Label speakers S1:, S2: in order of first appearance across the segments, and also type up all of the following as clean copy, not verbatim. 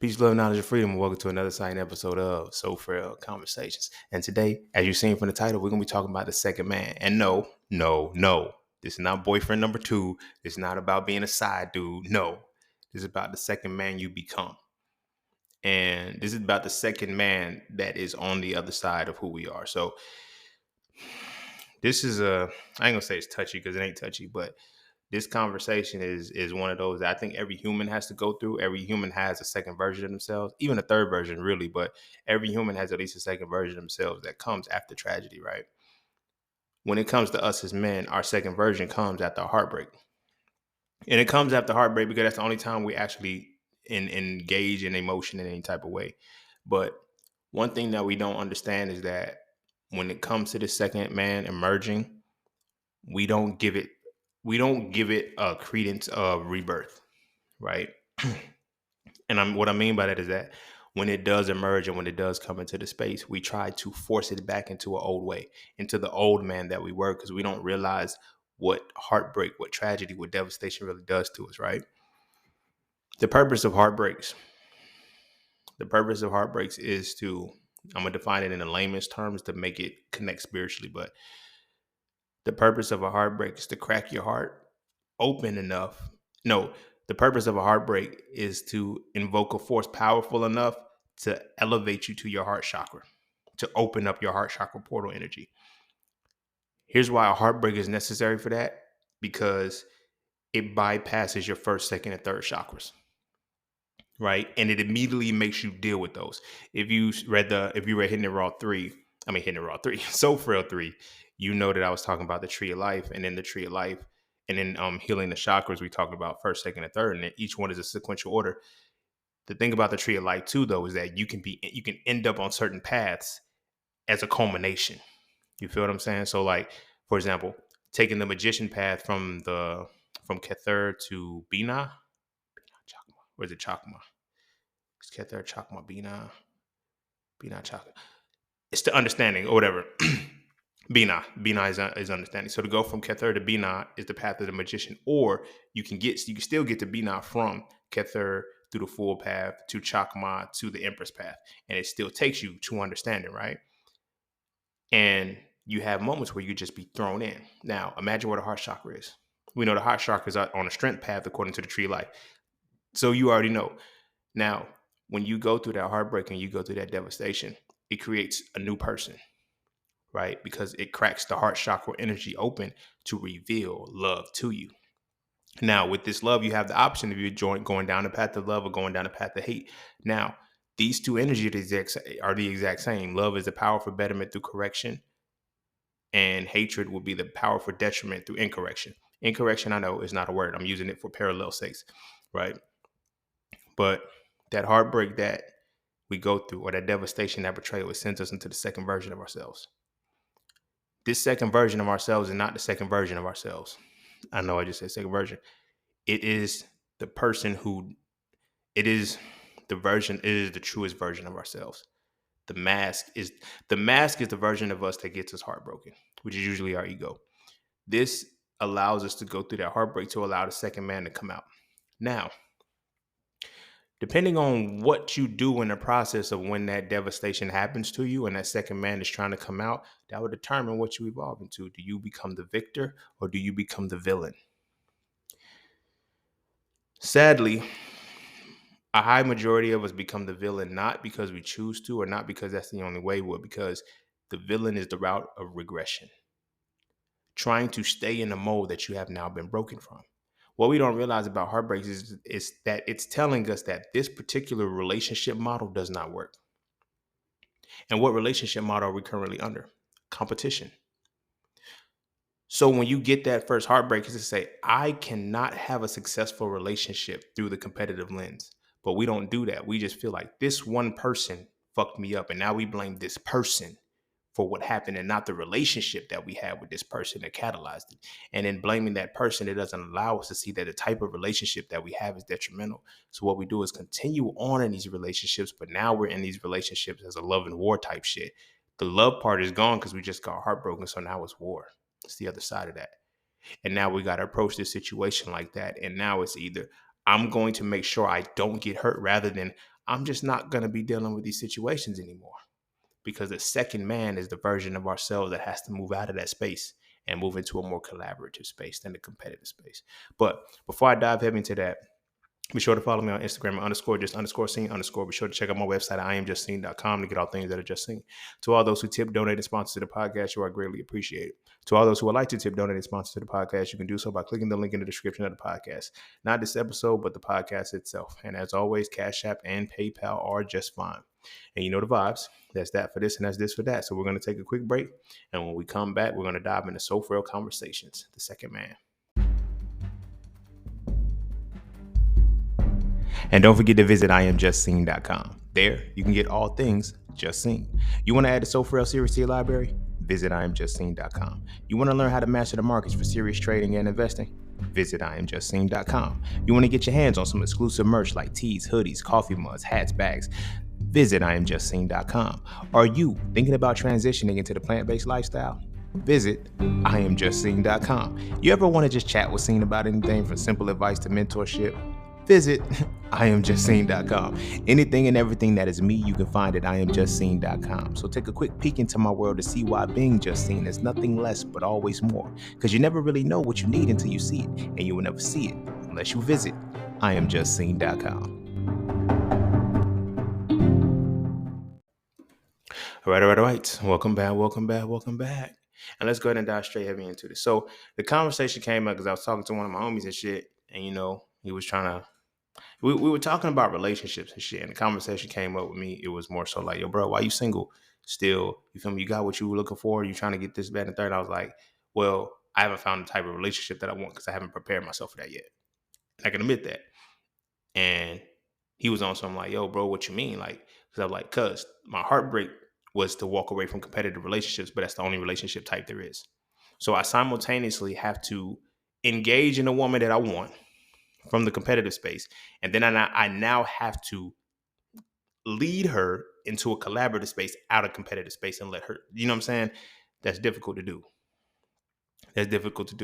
S1: Peace, love, knowledge, and freedom. Welcome to another exciting episode of Frail Conversations. And today, as you've seen from the title, we're going to be talking about the second man. And no. This is not boyfriend number two. It's not about being a side dude. No. This is about the second man you become. And this is about the second man that is on the other side of who we are. So this is I ain't going to say it's touchy because it ain't touchy, but this conversation is one of those that I think every human has to go through. Every human has a second version of themselves, even a third version, really. But every human has at least a second version of themselves that comes after tragedy, right? When it comes to us as men, our second version comes after a heartbreak. And it comes after heartbreak because that's the only time we actually engage in emotion in any type of way. But one thing that we don't understand is that when it comes to the second man emerging, we don't give it a credence of rebirth, right? And what I mean by that is that when it does emerge and when it does come into the space, we try to force it back into an old way, into the old man that we were, because we don't realize what heartbreak, what tragedy, what devastation really does to us, right? The purpose of heartbreaks, is to, I'm gonna define it in the layman's terms to make it connect spiritually, but the purpose of a heartbreak is to crack your heart open enough. No, the purpose of a heartbreak is to invoke a force powerful enough to elevate you to your heart chakra, to open up your heart chakra portal energy. Here's why a heartbreak is necessary for that, because it bypasses your first, second, and third chakras, right? And it immediately makes you deal with those. If you read Hitting It Raw 3, So Frail 3, you know that I was talking about the tree of life, and then the tree of life, and then healing the chakras, we talked about first, second, and third, and then each one is a sequential order. The thing about the tree of life too, though, is that you can end up on certain paths as a culmination. You feel what I'm saying? So, like, for example, taking the magician path from Kether to Bina, Chakma, or is it Chakma? It's Kether, Chakma, Bina, Chakma. It's the understanding or whatever. Bina is understanding. So to go from Kether to Bina is the path of the magician, or you can still get to Bina from Kether through the full path to Chakma to the Empress path, and it still takes you to understanding, right? And you have moments where you just be thrown in. Now, imagine what a heart chakra is. We know the heart chakra is on a strength path according to the tree of life. So you already know. Now, when you go through that heartbreak and you go through that devastation, it creates a new person, right? Because it cracks the heart chakra energy open to reveal love to you. Now, with this love, you have the option of you going down the path of love or going down the path of hate. Now, these two energies are the exact same. Love is the power for betterment through correction, and hatred will be the power for detriment through incorrection. Incorrection, I know, is not a word. I'm using it for parallel sakes, right? But that heartbreak that we go through, or that devastation, that betrayal, it sends us into the second version of ourselves. This second version of ourselves is not the second version of ourselves. I know I just said second version. It is the person who, it is the truest version of ourselves. The mask is the version of us that gets us heartbroken, which is usually our ego. This allows us to go through that heartbreak to allow the second man to come out. Now, depending on what you do in the process of when that devastation happens to you and that second man is trying to come out, that will determine what you evolve into. Do you become the victor or do you become the villain? Sadly, a high majority of us become the villain, not because we choose to or not because that's the only way, but because the villain is the route of regression, trying to stay in a mode that you have now been broken from. What we don't realize about heartbreaks is that it's telling us that this particular relationship model does not work. And what relationship model are we currently under? Competition. So when you get that first heartbreak, it's to say, I cannot have a successful relationship through the competitive lens. But we don't do that. We just feel like this one person fucked me up. And now we blame this person for what happened and not the relationship that we had with this person that catalyzed it. And in blaming that person, it doesn't allow us to see that the type of relationship that we have is detrimental. So what we do is continue on in these relationships, but now we're in these relationships as a love and war type shit. The love part is gone because we just got heartbroken. So now it's war. It's the other side of that. And now we got to approach this situation like that. And now it's either I'm going to make sure I don't get hurt rather than I'm just not going to be dealing with these situations anymore, because the second man is the version of ourselves that has to move out of that space and move into a more collaborative space than the competitive space. But before I dive heavy into that, be sure to follow me on Instagram _just_scene_. Be sure to check out my website at iamjustseen.com to get all things that are just seen. To all those who tip, donate, and sponsor to the podcast, you are greatly appreciated. To all those who would like to tip, donate, and sponsor to the podcast, you can do so by clicking the link in the description of the podcast. Not this episode, but the podcast itself. And as always, Cash App and PayPal are just fine. And you know the vibes. That's that for this, and that's this for that. So we're going to take a quick break. And when we come back, we're going to dive into Frail Conversations, the second man. And don't forget to visit iamjustseen.com. There, you can get all things Just Seen. You want to add the So Frail series to your library? Visit iamjustseen.com. You want to learn how to master the markets for serious trading and investing? Visit iamjustseen.com. You want to get your hands on some exclusive merch like tees, hoodies, coffee mugs, hats, bags? Visit iamjustseen.com. Are you thinking about transitioning into the plant-based lifestyle? Visit iamjustseen.com. You ever want to just chat with Scene about anything from simple advice to mentorship? Visit iamjustseen.com. Anything and everything that is me, you can find at iamjustseen.com. So take a quick peek into my world to see why being just seen is nothing less but always more. Because you never really know what you need until you see it, and you will never see it unless you visit iamjustseen.com. All right. Welcome back. And let's go ahead and dive straight heavy into this. So the conversation came up because I was talking to one of my homies and shit, and he was trying to. We were talking about relationships and shit, and the conversation came up with me. It was more so like, yo, bro, why you single still? You feel me? You got what you were looking for? You trying to get this, that, and the third? I was like, well, I haven't found the type of relationship that I want because I haven't prepared myself for that yet. I can admit that. And he was on something like, yo, bro, what you mean? Like, because I'm like, cuz my heartbreak was to walk away from competitive relationships, but that's the only relationship type there is. So I simultaneously have to engage in a woman that I want from the competitive space. And then I now have to lead her into a collaborative space out of competitive space and let her, you know what I'm saying? That's difficult to do.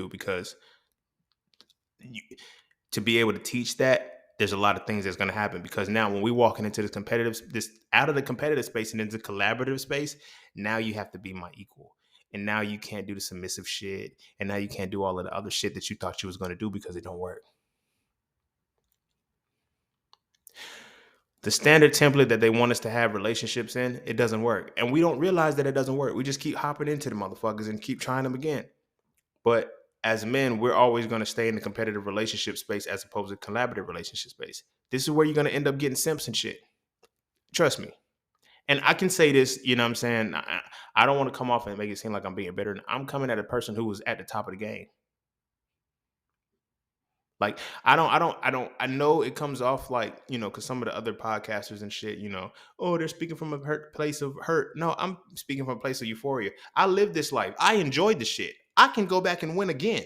S1: Because to be able to teach that, there's a lot of things that's going to happen, because now when we walking into this out of the competitive space and into collaborative space, now you have to be my equal. And now you can't do the submissive shit. And now you can't do all of the other shit that you thought you was going to do because it don't work. The standard template that they want us to have relationships in, it doesn't work. And we don't realize that it doesn't work. We just keep hopping into the motherfuckers and keep trying them again. But as men, we're always going to stay in the competitive relationship space as opposed to collaborative relationship space. This is where you're going to end up getting simps and shit. Trust me. And I can say this, you know what I'm saying? I don't want to come off and make it seem like I'm being bitter. I'm coming at a person who was at the top of the game. Like, I know it comes off like, because some of the other podcasters and shit, oh, they're speaking from a place of hurt. No, I'm speaking from a place of euphoria. I lived this life. I enjoyed the shit. I can go back and win again.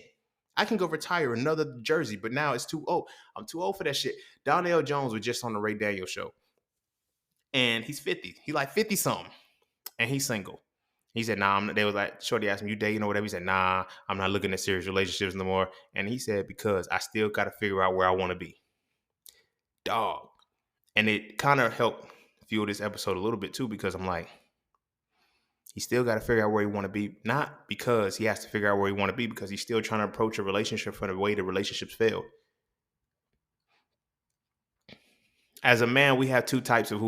S1: I can go retire another jersey, but now it's too old. I'm too old for that shit. Donnell Jones was just on the Ray Daniels show, and he's 50. He like 50 something, and he's single. He said, nah, they was like, Shorty asked him, you dating or whatever? He said, nah, I'm not looking at serious relationships no more. And he said, because I still got to figure out where I want to be. Dog. And it kind of helped fuel this episode a little bit too, because I'm like, he still got to figure out where he want to be. Not because he has to figure out where he want to be, because he's still trying to approach a relationship from the way the relationships fail. As a man, we got two types of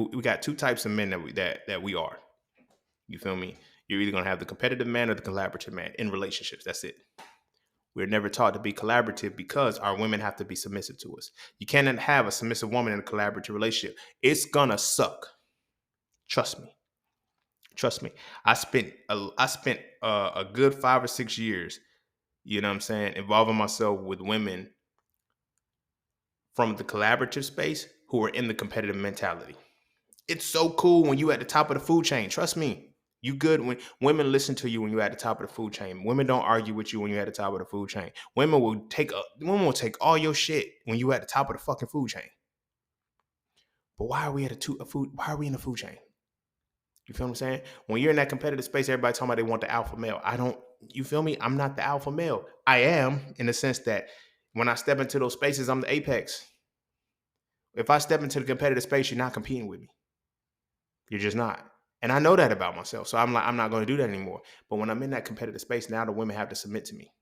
S1: men that we are. You feel me? You're either going to have the competitive man or the collaborative man in relationships. That's it. We're never taught to be collaborative because our women have to be submissive to us. You cannot have a submissive woman in a collaborative relationship. It's going to suck. Trust me. I spent a good 5 or 6 years, you know what I'm saying, involving myself with women from the collaborative space who are in the competitive mentality. It's so cool when you at the top of the food chain. Trust me. You good when women listen to you when you're at the top of the food chain. Women don't argue with you when you're at the top of the food chain. Women will take all your shit when you're at the top of the fucking food chain. But why are we in the food chain? You feel what I'm saying? When you're in that competitive space, everybody talking about they want the alpha male. You feel me? I'm not the alpha male. I am, in the sense that when I step into those spaces, I'm the apex. If I step into the competitive space, you're not competing with me. You're just not. And I know that about myself. So I'm like, I'm not going to do that anymore. But when I'm in that competitive space, now the women have to submit to me.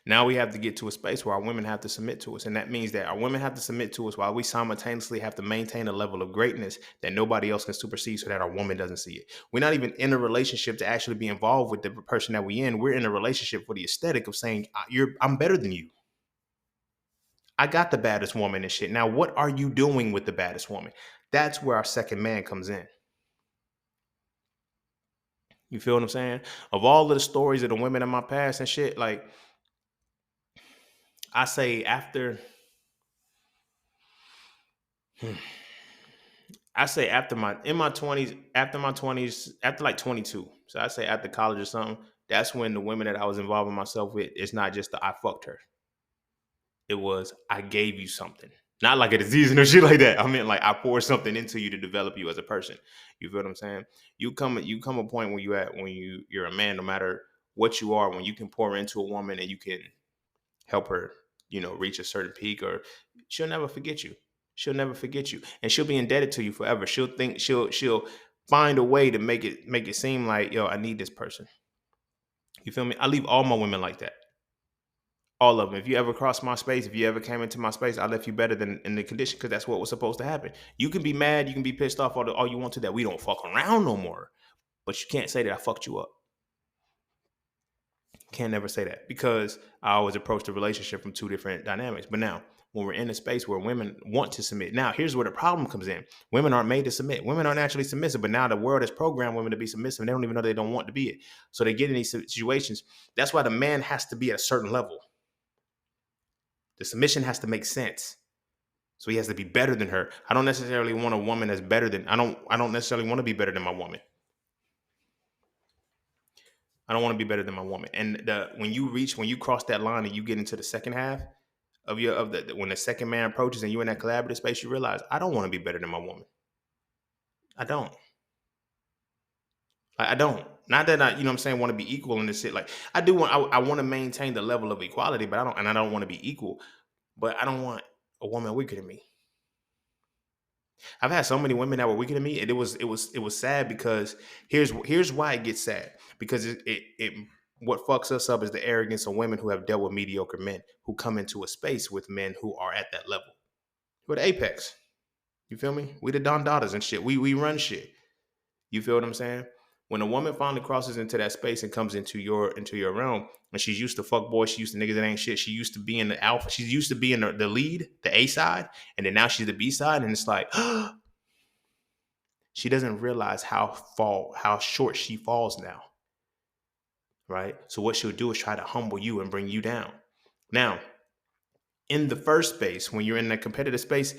S1: Now we have to get to a space where our women have to submit to us. And that means that our women have to submit to us while we simultaneously have to maintain a level of greatness that nobody else can supersede so that our woman doesn't see it. We're not even in a relationship to actually be involved with the person that we're in. We're in a relationship for the aesthetic of saying, I'm better than you. I got the baddest woman and shit. Now, what are you doing with the baddest woman? That's where our second man comes in. You feel what I'm saying? Of all of the stories of the women in my past and shit, like I say after I say after my 20s, after like 22. So I say after college or something, that's when the women that I was involving myself with, it's not just the I fucked her. It was I gave you something. Not like a disease or shit like that. I mean like I poured something into you to develop you as a person. You feel what I'm saying? You come a point where you're a man, no matter what you are, when you can pour into a woman and you can help her, reach a certain peak, or she'll never forget you. She'll never forget you. And she'll be indebted to you forever. She'll find a way to make it seem like, yo, I need this person. You feel me? I leave all my women like that. All of them. If you ever crossed my space, if you ever came into my space, I left you better than in the condition because that's what was supposed to happen. You can be mad, you can be pissed off all you want to that we don't fuck around no more. But you can't say that I fucked you up. Can't never say that because I always approach the relationship from two different dynamics. But now, when we're in a space where women want to submit, now here's where the problem comes in. Women aren't made to submit. Women aren't naturally submissive, but now the world has programmed women to be submissive. And they don't even know they don't want to be it. So they get in these situations. That's why the man has to be at a certain level. The submission has to make sense. So he has to be better than her. I don't necessarily want a woman that's better than I don't necessarily want to be better than my woman. I don't want to be better than my woman. And when you cross that line and you get into the second half when the second man approaches and you're in that collaborative space, you realize I don't want to be better than my woman. I don't. I don't. Not that I, what I'm saying, want to be equal in this shit. Like I do want I want to maintain the level of equality, but I don't want to be equal. But I don't want a woman weaker than me. I've had so many women that were weaker than me, and it was sad because here's why it gets sad because it what fucks us up is the arrogance of women who have dealt with mediocre men who come into a space with men who are at that level. We're the apex. You feel me? We the Don Daughters and shit. We run shit. You feel what I'm saying? When a woman finally crosses into that space and comes into your realm, and she's used to fuck boys, she used to niggas that ain't shit. She used to be in the alpha. She's used to being the lead, the A side, and then now she's the B side, and it's like she doesn't realize how short she falls now. Right? So what she'll do is try to humble you and bring you down. Now, in the first space, when you're in that competitive space,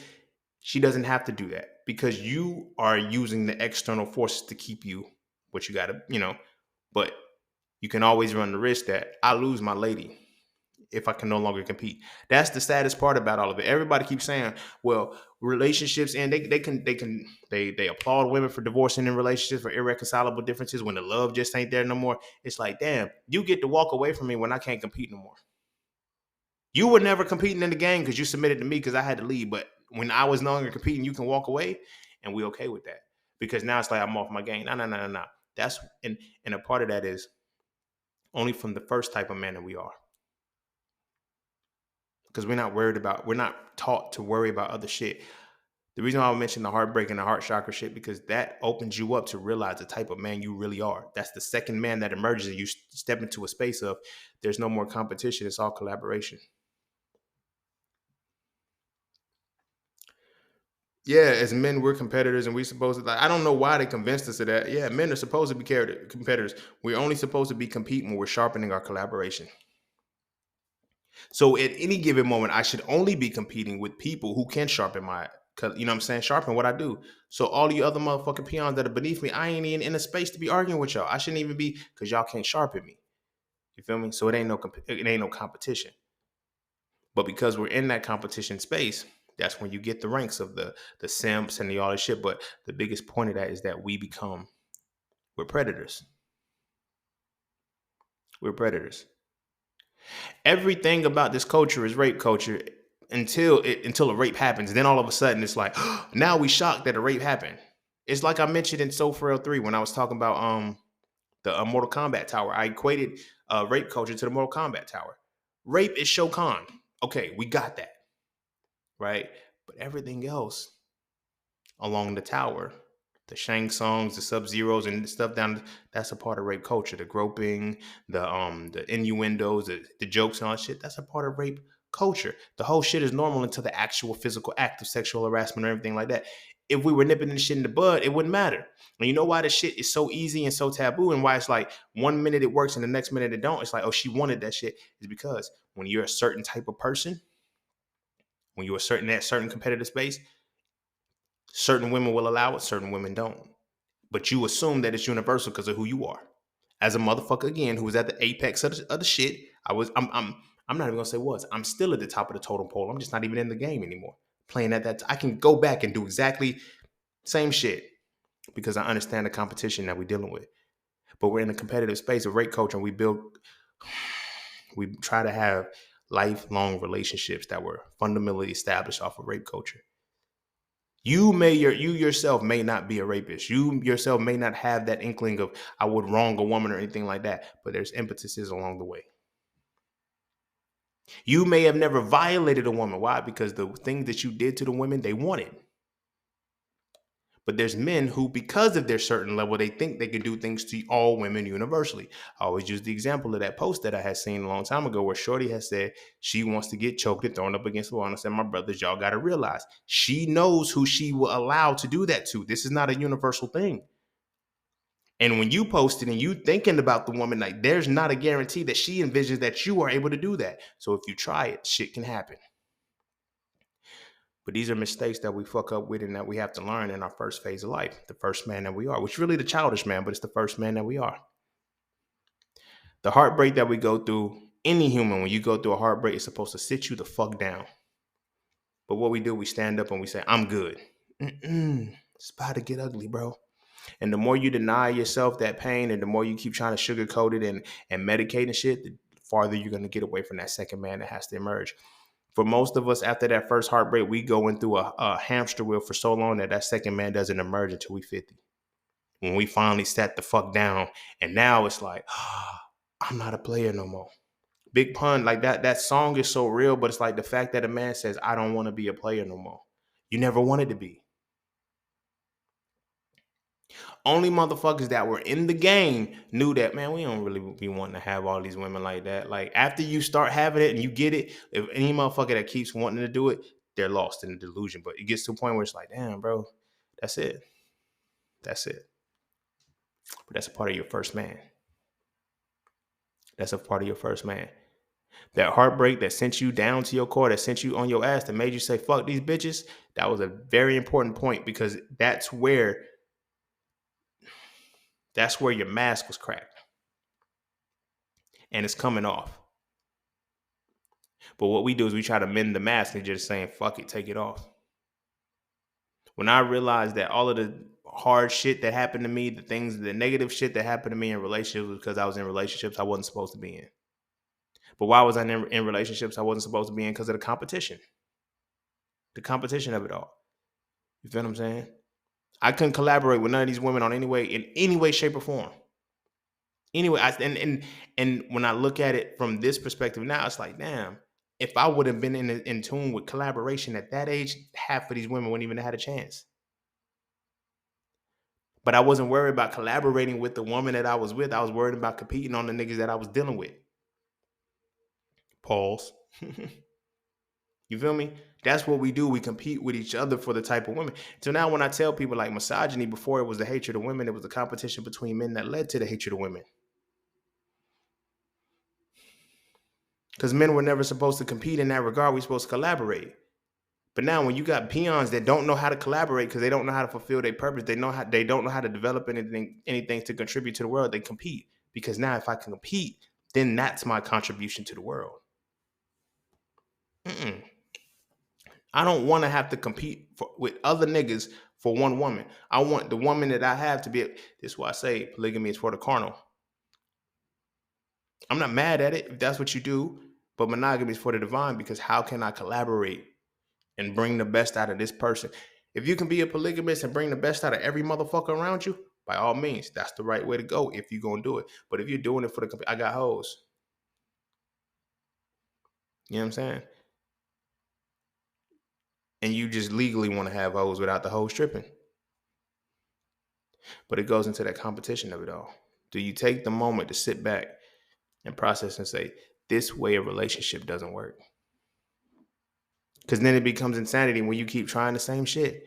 S1: she doesn't have to do that because you are using the external forces to keep you what you gotta, but you can always run the risk that I lose my lady if I can no longer compete. That's the saddest part about all of it. Everybody keeps saying, well, relationships and they applaud women for divorcing in relationships for irreconcilable differences when the love just ain't there no more. It's like, damn, you get to walk away from me when I can't compete no more. You were never competing in the game because you submitted to me because I had to leave. But when I was no longer competing, you can walk away and we okay with that. Because now it's like I'm off my game. No. That's and a part of that is only from the first type of man that we are. Because we're not taught to worry about other shit. The reason why I mentioned the heartbreak and the heart chakra shit, because that opens you up to realize the type of man you really are. That's the second man that emerges and you step into a space of there's no more competition. It's all collaboration. Yeah, as men, we're competitors and we supposed to, like, I don't know why they convinced us of that. Yeah, men are supposed to be competitors. We're only supposed to be competing when we're sharpening our collaboration. So at any given moment, I should only be competing with people who can sharpen sharpen what I do. So all you other motherfucking peons that are beneath me, I ain't even in a space to be arguing with y'all. I shouldn't even be because y'all can't sharpen me. You feel me? So it ain't no competition. But because we're in that competition space, that's when you get the ranks of the simps and the all this shit. But the biggest point of that is that we're predators. We're predators. Everything about this culture is rape culture. until a rape happens. Then all of a sudden it's like, now we shocked that a rape happened. It's like I mentioned in So Frail 3 when I was talking about the Mortal Kombat tower. I equated rape culture to the Mortal Kombat tower. Rape is Shokan. Okay, we got that, right? But everything else along the tower, the Shang Songs, the Sub Zeros, and the stuff down, that's a part of rape culture. The groping, the innuendos, the jokes and all that shit, that's a part of rape culture. The whole shit is normal until the actual physical act of sexual harassment or everything like that. If we were nipping this shit in the bud, it wouldn't matter. And you know why this shit is so easy and so taboo, and why it's like 1 minute it works and the next minute it don't. It's like, oh, she wanted that shit. Is because when you're a certain type of person, when you're that certain competitive space, certain women will allow it, certain women don't. But you assume that it's universal because of who you are. As a motherfucker again, who was at the apex of the shit, I'm not even gonna say was. I'm still at the top of the totem pole. I'm just not even in the game anymore. Playing at that, I can go back and do exactly same shit because I understand the competition that we're dealing with. But we're in a competitive space of rape culture, and we try to have lifelong relationships that were fundamentally established off of rape culture. You yourself may not be a rapist. You yourself may not have that inkling of I would wrong a woman or anything like that, but there's impetuses along the way. You may have never violated a woman. Why? Because the things that you did to the women, they wanted. But there's men who, because of their certain level, they think they can do things to all women universally. I always use the example of that post that I had seen a long time ago where Shorty has said she wants to get choked and thrown up against the wall. And I said, my brothers, y'all got to realize she knows who she will allow to do that to. This is not a universal thing. And when you post it and you thinking about the woman, like there's not a guarantee that she envisions that you are able to do that. So if you try it, shit can happen. But these are mistakes that we fuck up with and that we have to learn in our first phase of life, the first man that we are, which is really the childish man, but it's the first man that we are. The heartbreak that we go through, any human, when you go through a heartbreak, it's supposed to sit you the fuck down. But what we do, we stand up and we say, I'm good. It's about to get ugly, bro. And the more you deny yourself that pain and the more you keep trying to sugarcoat it and medicate and shit, the farther you're going to get away from that second man that has to emerge. For most of us, after that first heartbreak, we go into a hamster wheel for so long that second man doesn't emerge until we 50. When we finally sat the fuck down, and now it's like, I'm not a player no more. Big pun, like that song is so real, but it's like the fact that a man says, I don't want to be a player no more. You never wanted to be. Only motherfuckers that were in the game knew that, man, we don't really be wanting to have all these women like that. Like, after you start having it and you get it, if any motherfucker that keeps wanting to do it, they're lost in the delusion. But it gets to a point where it's like, damn, bro, that's it. That's it. But that's a part of your first man. That's a part of your first man. That heartbreak that sent you down to your core, that sent you on your ass, that made you say, fuck these bitches, that was a very important point because that's where your mask was cracked. And it's coming off. But what we do is we try to mend the mask and just saying, fuck it, take it off. When I realized that all of the hard shit that happened to me, the negative shit that happened to me in relationships was because I was in relationships I wasn't supposed to be in. But why was I in relationships I wasn't supposed to be in? Because of the competition. The competition of it all. You feel what I'm saying? I couldn't collaborate with none of these women in any way, shape, or form. Anyway, and when I look at it from this perspective now, it's like, damn, if I would have been in tune with collaboration at that age, half of these women wouldn't even have had a chance. But I wasn't worried about collaborating with the woman that I was with. I was worried about competing on the niggas that I was dealing with. Pause. You feel me? That's what we do. We compete with each other for the type of women. So now when I tell people like misogyny, before it was the hatred of women, it was the competition between men that led to the hatred of women. Because men were never supposed to compete in that regard. We're supposed to collaborate. But now when you got peons that don't know how to collaborate because they don't know how to fulfill their purpose, they don't know how to develop anything to contribute to the world, they compete. Because now if I can compete, then that's my contribution to the world. I don't want to have to compete with other niggas for one woman. I want the woman that I have to be. This is why I say polygamy is for the carnal. I'm not mad at it if that's what you do, But monogamy is for the divine, because how can I collaborate and bring the best out of this person? If you can be a polygamist and bring the best out of every motherfucker around you, by all means, that's the right way to go if you're going to do it. But if you're doing it for I got hoes. You know what I'm saying? And you just legally want to have hoes without the hoes tripping. But it goes into that competition of it all. Do you take the moment to sit back and process and say, this way of relationship doesn't work? Because then it becomes insanity when you keep trying the same shit.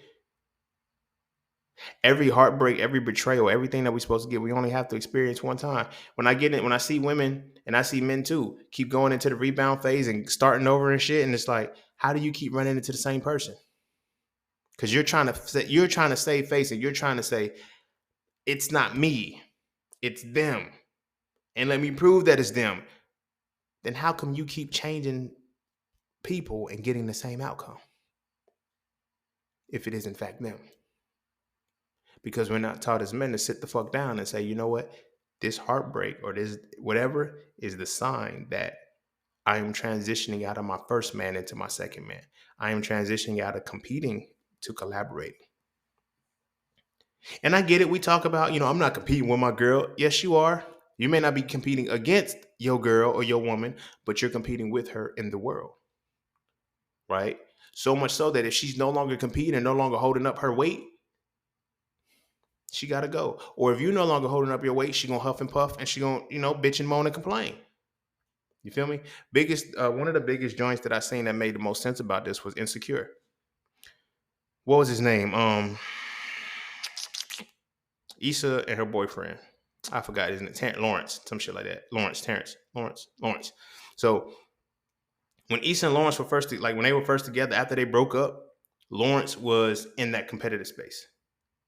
S1: Every heartbreak, every betrayal, everything that we're supposed to get, we only have to experience one time. When I see women, and I see men too, keep going into the rebound phase and starting over and shit, and it's like, how do you keep running into the same person? Because you're trying to save face, and you're trying to say, it's not me, it's them, and let me prove that it's them. Then how come you keep changing people and getting the same outcome if it is in fact them? Because we're not taught as men to sit the fuck down and say, you know what, this heartbreak or this whatever is the sign that I am transitioning out of my first man into my second man. I am transitioning out of competing to collaborate. And I get it. We talk about, I'm not competing with my girl. Yes, you are. You may not be competing against your girl or your woman, but you're competing with her in the world. Right? So much so that if she's no longer competing and no longer holding up her weight, she got to go. Or if you're no longer holding up your weight, she going to huff and puff and she going to, bitch and moan and complain. You feel me? One of the biggest joints that I seen that made the most sense about this was Insecure. What was his name? Issa and her boyfriend. I forgot his name. Lawrence, some shit like that. Lawrence. So when Issa and Lawrence were when they were first together, after they broke up, Lawrence was in that competitive space.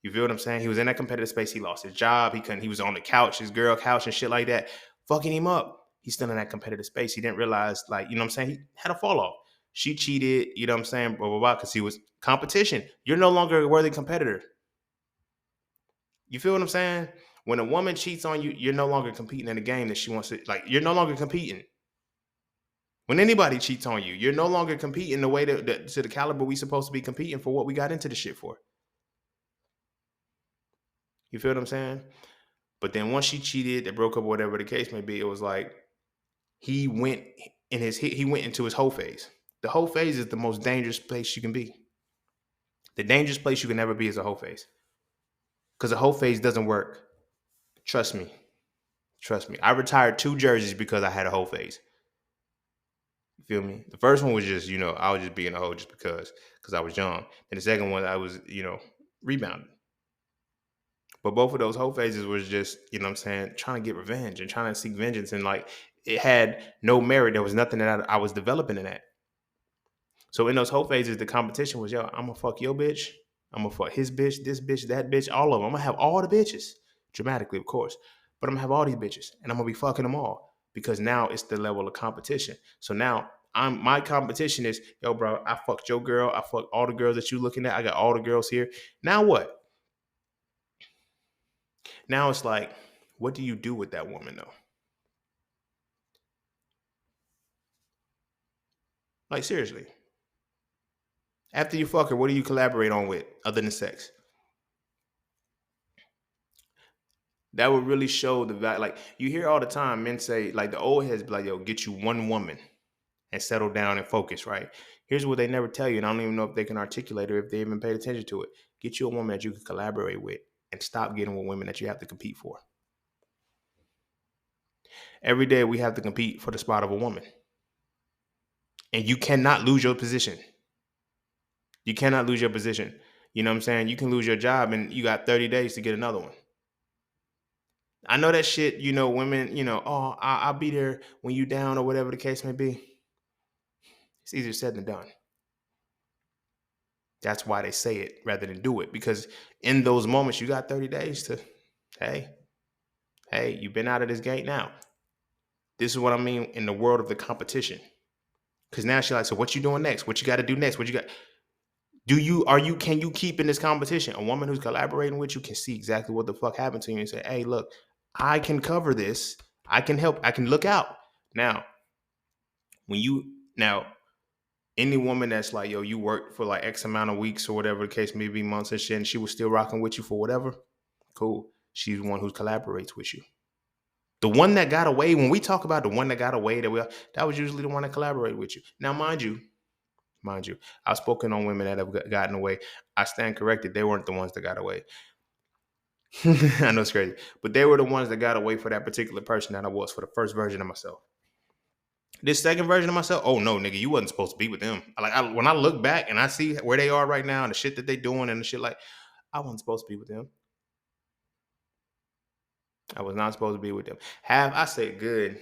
S1: You feel what I'm saying? He was in that competitive space. He lost his job. He was on the couch, his girl couch and shit like that, fucking him up. He's still in that competitive space. He didn't realize, he had a fall off. She cheated, you know what I'm saying, blah, blah, blah, because he was competition. You're no longer a worthy competitor. You feel what I'm saying? When a woman cheats on you, you're no longer competing in a game that she wants to, you're no longer competing. When anybody cheats on you, you're no longer competing the way to the caliber we supposed to be competing for what we got into the shit for. You feel what I'm saying? But then once she cheated, they broke up, whatever the case may be, it was like he went into his whole phase. The whole phase is the most dangerous place you can be. The dangerous place you can never be is a whole phase. Because a whole phase doesn't work. Trust me. I retired 2 jerseys because I had a whole phase. You feel me? The first one was just, I was just being a hoe just because I was young. And the second one, I was, rebounding. But both of those whole phases was just, trying to get revenge and trying to seek vengeance. And it had no merit. There was nothing that I was developing in that. So in those whole phases, the competition was, I'm going to fuck your bitch. I'm going to fuck his bitch, this bitch, that bitch, all of them. I'm going to have all the bitches. Dramatically, of course. But I'm going to have all these bitches. And I'm going to be fucking them all. Because now it's the level of competition. So now my competition is, bro, I fucked your girl. I fucked all the girls that you looking at. I got all the girls here. Now what? Now it's like, what do you do with that woman, though? Seriously. After you fuck her, what do you collaborate on with other than sex? That would really show the value. You hear all the time men say, the old heads be like, get you one woman and settle down and focus, right? Here's what they never tell you, and I don't even know if they can articulate or if they even paid attention to it. Get you a woman that you can collaborate with and stop getting with women that you have to compete for. Every day we have to compete for the spot of a woman. And you cannot lose your position. You cannot lose your position. You know what I'm saying? You can lose your job and you got 30 days to get another one. I know that shit, women, I'll be there when you down or whatever the case may be. It's easier said than done. That's why they say it rather than do it. Because in those moments, you got 30 days to, hey, you've been out of this gate now. This is what I mean in the world of the competition. Because now she's like, so what you doing next? What you got to do next? What you got? Can you keep in this competition? A woman who's collaborating with you can see exactly what the fuck happened to you and say, hey, look, I can cover this. I can help. I can look out. Now, When you now any woman that's like, yo, you worked for like X amount of weeks or whatever the case may be, months and shit, and she was still rocking with you for whatever, cool. She's the one who collaborates with you. The one that got away, when we talk about the one that got away, that was usually the one that collaborated with you. Now, mind you, I've spoken on women that have gotten away. I stand corrected. They weren't the ones that got away. I know it's crazy, but they were the ones that got away for that particular person that I was for the first version of myself. This second version of myself, oh no, nigga, you wasn't supposed to be with them. When I look back and I see where they are right now and the shit that they doing and the shit like, I wasn't supposed to be with them. I was not supposed to be with them. Have I said good?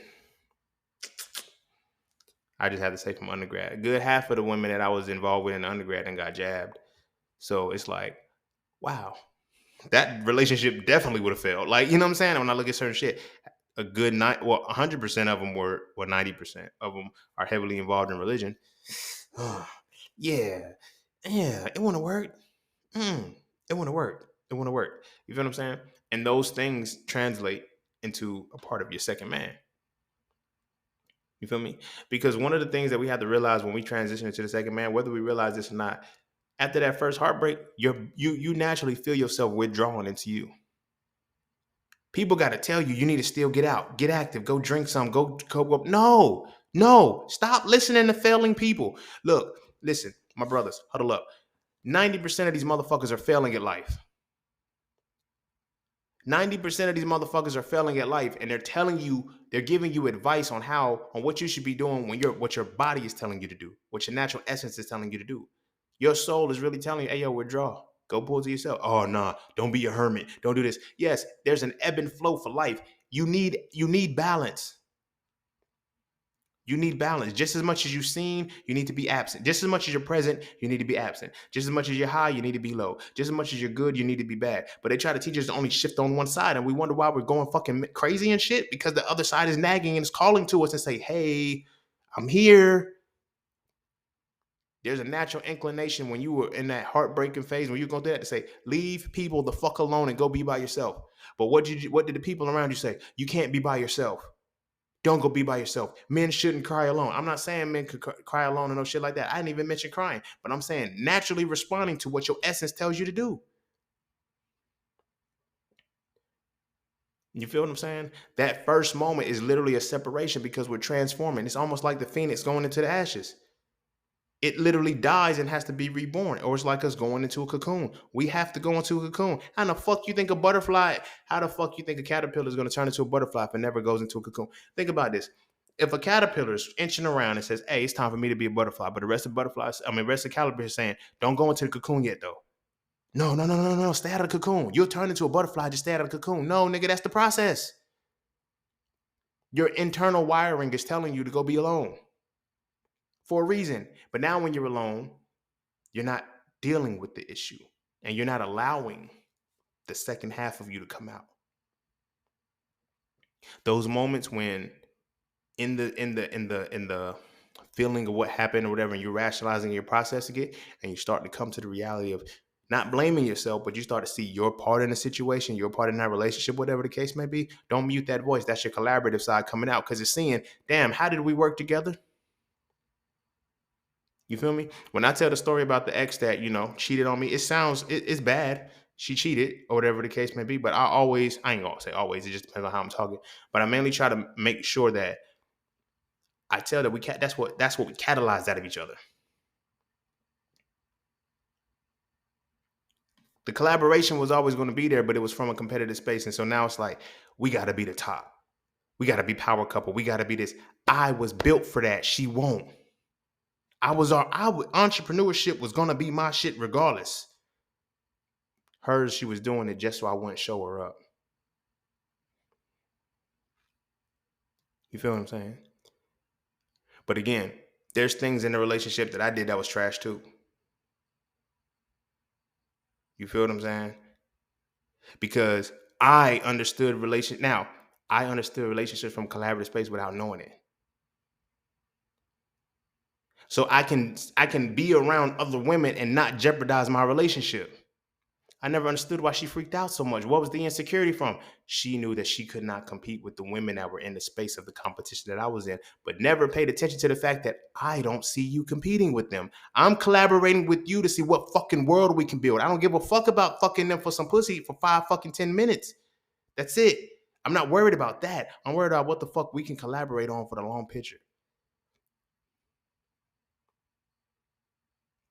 S1: I just had to say from undergrad. Good half of the women that I was involved with in undergrad and got jabbed. So it's like, wow, that relationship definitely would have failed. Like, you know what I'm saying? When I look at certain shit, a good 100% of them were, well, 90% of them are heavily involved in religion. yeah, it wouldn't have worked. It wouldn't have worked. It wouldn't have worked. You feel what I'm saying? And those things translate into a part of your second man. You feel me? Because one of the things that we have to realize when we transition into the second man, whether we realize this or not, after that first heartbreak, you naturally feel yourself withdrawing into you. People got to tell you, you need to still get out, get active, go drink some, go up. No, stop listening to failing people. Look, listen, my brothers, huddle up. 90% of these motherfuckers are failing at life. 90% of these motherfuckers are failing at life, and they're giving you advice on what you should be doing what your body is telling you to do, what your natural essence is telling you to do. Your soul is really telling you, hey, yo, withdraw. Go pull to yourself. Oh, nah, don't be a hermit. Don't do this. Yes, there's an ebb and flow for life. You need balance. You need balance. Just as much as you've seen, you need to be absent. Just as much as you're present, you need to be absent. Just as much as you're high, you need to be low. Just as much as you're good, you need to be bad. But they try to teach us to only shift on one side, and we wonder why we're going fucking crazy and shit, because the other side is nagging and is calling to us and say, hey, I'm here. There's a natural inclination when you were in that heartbreaking phase, when you go through that, to say, leave people the fuck alone and go be by yourself. But what did the people around you say? You can't be by yourself. Don't go be by yourself. Men shouldn't cry alone. I'm not saying men could cry alone and no shit like that. I didn't even mention crying, but I'm saying naturally responding to what your essence tells you to do. You feel what I'm saying? That first moment is literally a separation because we're transforming. It's almost like the phoenix going into the ashes. It literally dies and has to be reborn. Or it's like us going into a cocoon. We have to go into a cocoon. How the fuck you think a caterpillar is going to turn into a butterfly if it never goes into a cocoon? Think about this. If a caterpillar is inching around and says, hey, it's time for me to be a butterfly, but the rest of the caterpillar is saying, don't go into the cocoon yet though. No. Stay out of the cocoon. You'll turn into a butterfly, just stay out of the cocoon. No, nigga, that's the process. Your internal wiring is telling you to go be alone. For a reason. But now when you're alone, you're not dealing with the issue and you're not allowing the second half of you to come out. Those moments when in the feeling of what happened or whatever, and you're rationalizing, you're processing it, and you start to come to the reality of not blaming yourself, but you start to see your part in the situation, your part in that relationship, whatever the case may be. Don't mute that voice. That's your collaborative side coming out, because it's seeing, damn, how did we work together? You feel me? When I tell the story about the ex that, cheated on me, it's bad. She cheated or whatever the case may be. But I ain't gonna say always. It just depends on how I'm talking. But I mainly try to make sure that I tell that that's what we catalyze out of each other. The collaboration was always going to be there, but it was from a competitive space. And so now it's like, we got to be the top. We got to be power couple. We got to be this. I was built for that. She won't. Entrepreneurship was going to be my shit regardless. Hers, she was doing it just so I wouldn't show her up. You feel what I'm saying? But again, there's things in the relationship that I did that was trash too. You feel what I'm saying? Because I understood relationships from collaborative space without knowing it. So I can be around other women and not jeopardize my relationship. I never understood why she freaked out so much. What was the insecurity from? She knew that she could not compete with the women that were in the space of the competition that I was in, but never paid attention to the fact that I don't see you competing with them. I'm collaborating with you to see what fucking world we can build. I don't give a fuck about fucking them for some pussy for 5 fucking 10 minutes. That's it. I'm not worried about that. I'm worried about what the fuck we can collaborate on for the long picture.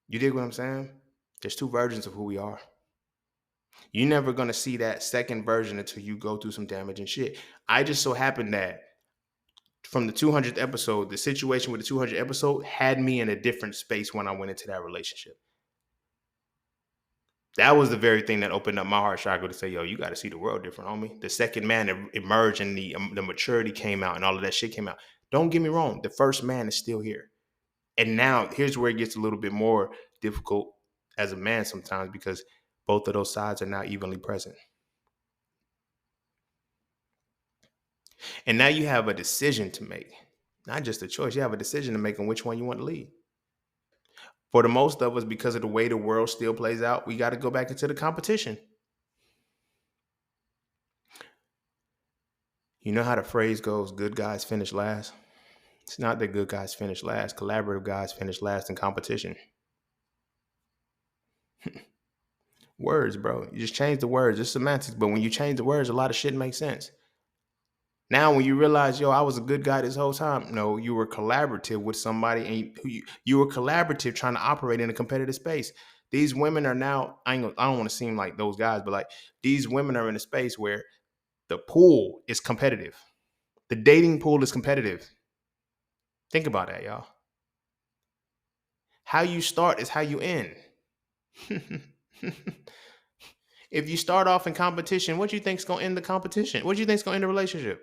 S1: You dig what I'm saying? There's two versions of who we are. You're never gonna see that second version until you go through some damage and shit. I just so happened that from the 200th episode, the situation with the 200th episode had me in a different space when I went into that relationship. That was the very thing that opened up my heart chakra to say, yo, you got to see the world different, homie. The second man emerged and the maturity came out and all of that shit came out. Don't get me wrong. The first man is still here. And now here's where it gets a little bit more difficult as a man sometimes because both of those sides are now evenly present. And now you have a decision to make, not just a choice. You have a decision to make on which one you want to lead. For the most of us, because of the way the world still plays out, we got to go back into the competition. You know how the phrase goes, good guys finish last? It's not that good guys finish last. Collaborative guys finish last in competition. Words, bro. You just change the words. It's semantics. But when you change the words, a lot of shit makes sense. Now, when you realize, yo, I was a good guy this whole time. No, you were collaborative with somebody and you were collaborative trying to operate in a competitive space. These women are now, I don't want to seem like those guys, but like these women are in a space where the pool is competitive. The dating pool is competitive. Think about that, y'all. How you start is how you end. If you start off in competition, what do you think's gonna end the competition? What do you think's gonna end the relationship?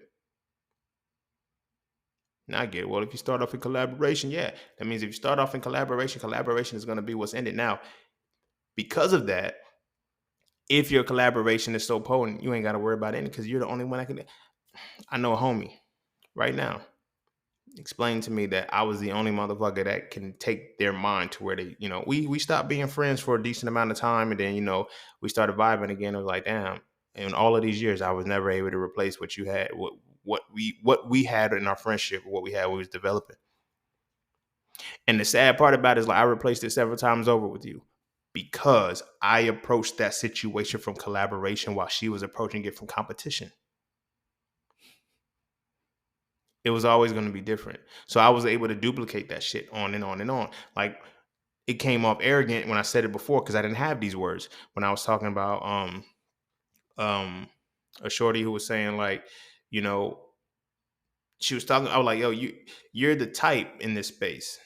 S1: Now I get it. Well, if you start off in collaboration, yeah, that means if you start off in collaboration, collaboration is gonna be what's ended. Now, because of that, if your collaboration is so potent, you ain't gotta worry about it because you're the only one that can. I know a homie right now explained to me that I was the only motherfucker that can take their mind to where they, we stopped being friends for a decent amount of time, and then we started vibing again. It was like, damn. In all of these years, I was never able to replace what you had, what we had in our friendship, what we had when we was developing. And the sad part about it is like I replaced it several times over with you because I approached that situation from collaboration while she was approaching it from competition. It was always going to be different. So I was able to duplicate that shit on and on and on. Like it came off arrogant when I said it before because I didn't have these words when I was talking about a shorty who was saying like, she was talking. I was like, yo, you're the type in this space.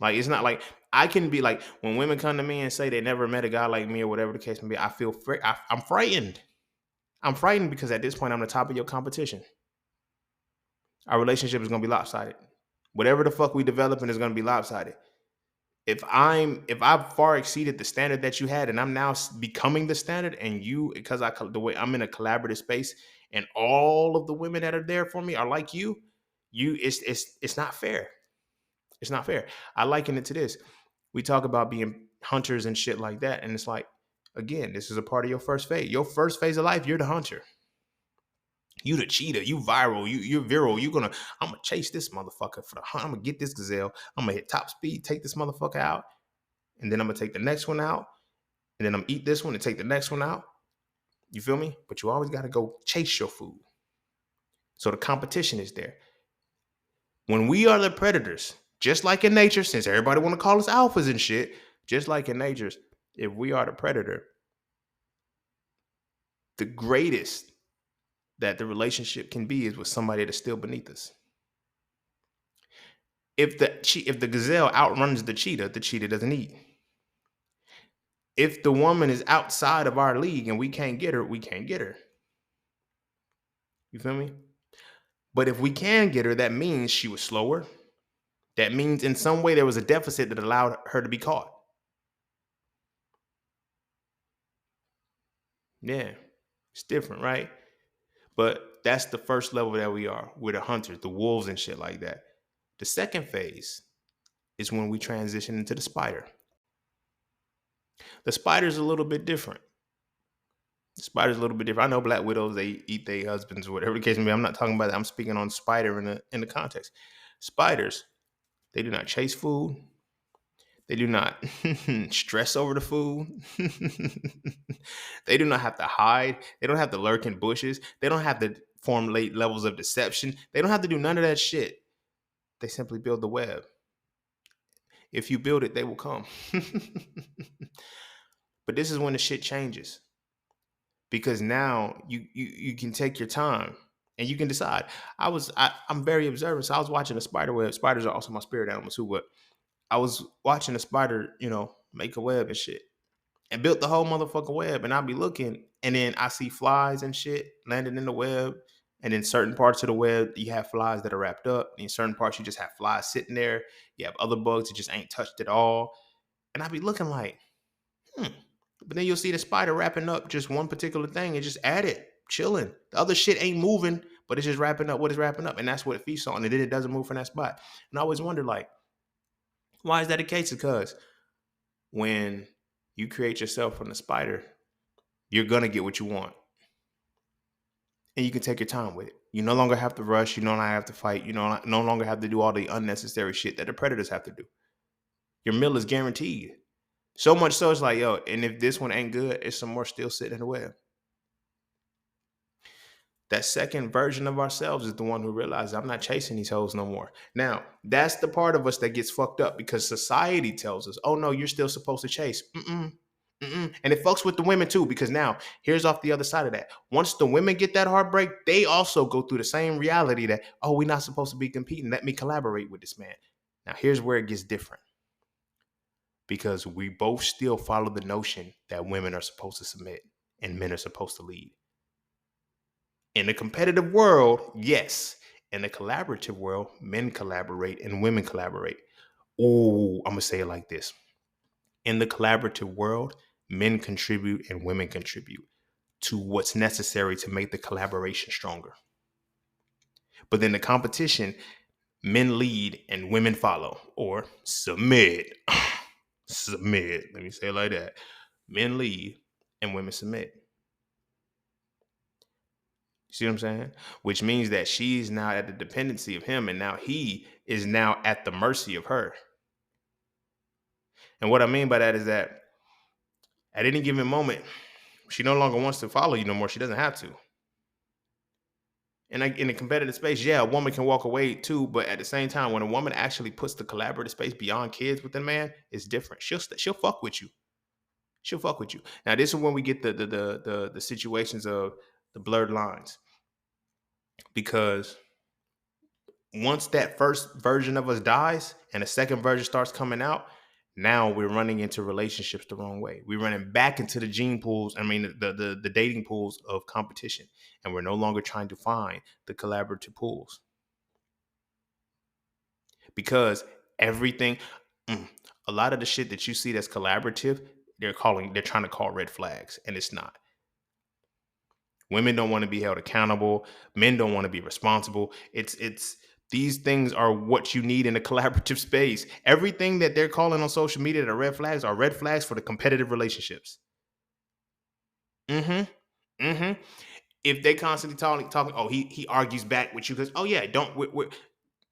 S1: Like it's not like I can be like when women come to me and say they never met a guy like me or whatever the case may be. I feel I'm frightened. I'm frightened because at this point I'm the top of your competition. Our relationship is going to be lopsided. Whatever the fuck we developing is going to be lopsided. If I've far exceeded the standard that you had, and I'm now becoming the standard, and you because the way I'm in a collaborative space, and all of the women that are there for me are like it's not fair. It's not fair. I liken it to this. We talk about being hunters and shit like that, and it's like, again, this is a part of your first phase. Your first phase of life, you're the hunter. You the cheetah, you viral, you're viral. I'm gonna chase this motherfucker for the hunt. I'm gonna get this gazelle. I'm gonna hit top speed, take this motherfucker out, and then I'm gonna take the next one out, and then I'm gonna eat this one and take the next one out. You feel me? But you always gotta go chase your food. So the competition is there. When we are the predators, just like in nature, since everybody wanna call us alphas and shit, just like in nature, if we are the predator, the greatest that the relationship can be is with somebody that's still beneath us. If the gazelle outruns the cheetah doesn't eat. If the woman is outside of our league and we can't get her, we can't get her. You feel me? But if we can get her, that means she was slower. That means in some way there was a deficit that allowed her to be caught. Yeah, it's different, right? But that's the first level that we are. We're the hunters, the wolves and shit like that. The second phase is when we transition into the spider. The spider is a little bit different. Spider's a little bit different. I know black widows, they eat their husbands or whatever the case may be. I'm not talking about that. I'm speaking on spider in the context. Spiders, they do not chase food. They do not stress over the food. They do not have to hide. They don't have to lurk in bushes. They don't have to formulate levels of deception. They don't have to do none of that shit. They simply build the web. If you build it, they will come. But this is when the shit changes, because now you can take your time and you can decide. I'm very observant, so I was watching a spider web. Spiders are also my spirit animal too, but I was watching a spider, make a web and shit, and built the whole motherfucking web. And I'll be looking, and then I see flies and shit landing in the web. And in certain parts of the web, you have flies that are wrapped up. In certain parts, you just have flies sitting there. You have other bugs that just ain't touched at all. And I'll be looking like, hmm. But then you'll see the spider wrapping up just one particular thing and just at it, chilling. The other shit ain't moving, but it's just wrapping up what it's wrapping up. And that's what it feasts on. And then it doesn't move from that spot. And I always wonder, like, why is that the case? Because when you create yourself from the spider, you're going to get what you want. And you can take your time with it. You no longer have to rush. You no longer have to fight. You no longer have to do all the unnecessary shit that the predators have to do. Your meal is guaranteed. So much so it's like, yo, and if this one ain't good, it's some more still sitting in the web. That second version of ourselves is the one who realizes I'm not chasing these hoes no more. Now, that's the part of us that gets fucked up because society tells us, oh no, you're still supposed to chase. And it fucks with the women too, because now here's off the other side of that. Once the women get that heartbreak, they also go through the same reality that, oh, we're not supposed to be competing. Let me collaborate with this man. Now, here's where it gets different. Because we both still follow the notion that women are supposed to submit and men are supposed to lead. In the competitive world, yes. In the collaborative world, men collaborate and women collaborate. Oh, I'm going to say it like this. In the collaborative world, men contribute and women contribute to what's necessary to make the collaboration stronger. But then the competition, men lead and women follow or submit. Submit. Let me say it like that. Men lead and women submit. See what I'm saying? Which means that she's now at the dependency of him, and now he is now at the mercy of her. And what I mean by that is that at any given moment, she no longer wants to follow you no more. She doesn't have to. And in a competitive space, yeah, a woman can walk away too, but at the same time, when a woman actually puts the collaborative space beyond kids with a man, it's different. She'll fuck with you. She'll fuck with you. Now, this is when we get the situations of the blurred lines, because once that first version of us dies and the second version starts coming out, now we're running into relationships the wrong way. We're running back into the gene pools. I mean, the dating pools of competition, and we're no longer trying to find the collaborative pools, because everything, a lot of the shit that you see that's collaborative, they're trying to call red flags, and it's not. Women don't want to be held accountable. Men don't want to be responsible. It's these things are what you need in a collaborative space. Everything that they're calling on social media that are red flags for the competitive relationships. If they constantly talking, oh, he argues back with you because, oh yeah, we're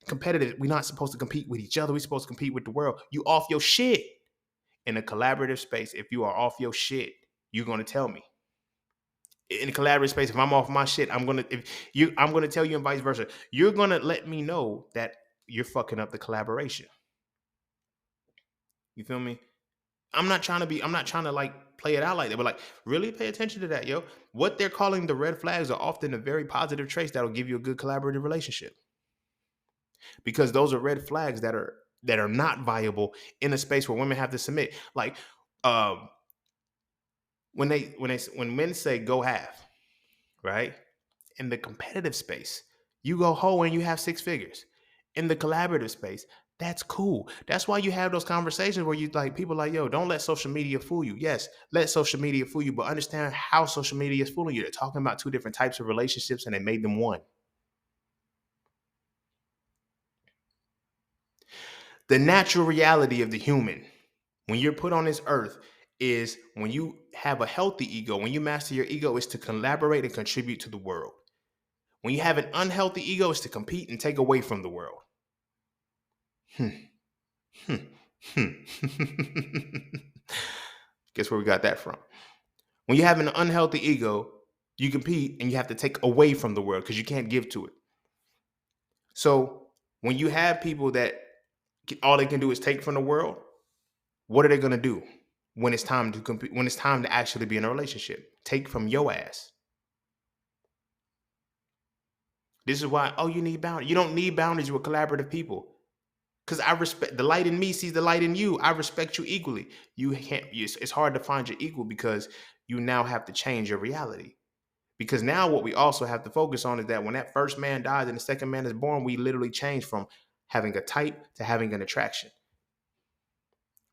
S1: competitive. We're not supposed to compete with each other. We're supposed to compete with the world. You off your shit. In a collaborative space, if you are off your shit, you're gonna tell me. In a collaborative space, if I'm off my shit, I'm gonna tell you, and vice versa. You're gonna let me know that you're fucking up the collaboration. You feel me? I'm not trying to like play it out like that, but like really pay attention to that, yo. What they're calling the red flags are often the very positive traits that'll give you a good collaborative relationship. Because those are red flags that are not viable in a space where women have to submit. Like when men say go half, right? In the competitive space, you go whole and you have six figures. In the collaborative space, that's cool. That's why you have those conversations where you like people like, yo, don't let social media fool you. Yes, let social media fool you, but understand how social media is fooling you. They're talking about two different types of relationships and they made them one. The natural reality of the human, when you're put on this earth, is when you have a healthy ego, when you master your ego, is to collaborate and contribute to the world. When you have an unhealthy ego, it's to compete and take away from the world. Hmm. Hmm. Hmm. Guess where we got that from? When you have an unhealthy ego, you compete and you have to take away from the world because you can't give to it. So when you have people that all they can do is take from the world, what are they going to do when it's time to compete? When it's time to actually be in a relationship, take from your ass. This is why, oh, you need boundaries. You don't need boundaries with collaborative people. Because I respect the light in me sees the light in you. I respect you equally. You can't. It's hard to find your equal because you now have to change your reality. Because now what we also have to focus on is that when that first man dies and the second man is born, we literally change from having a type to having an attraction.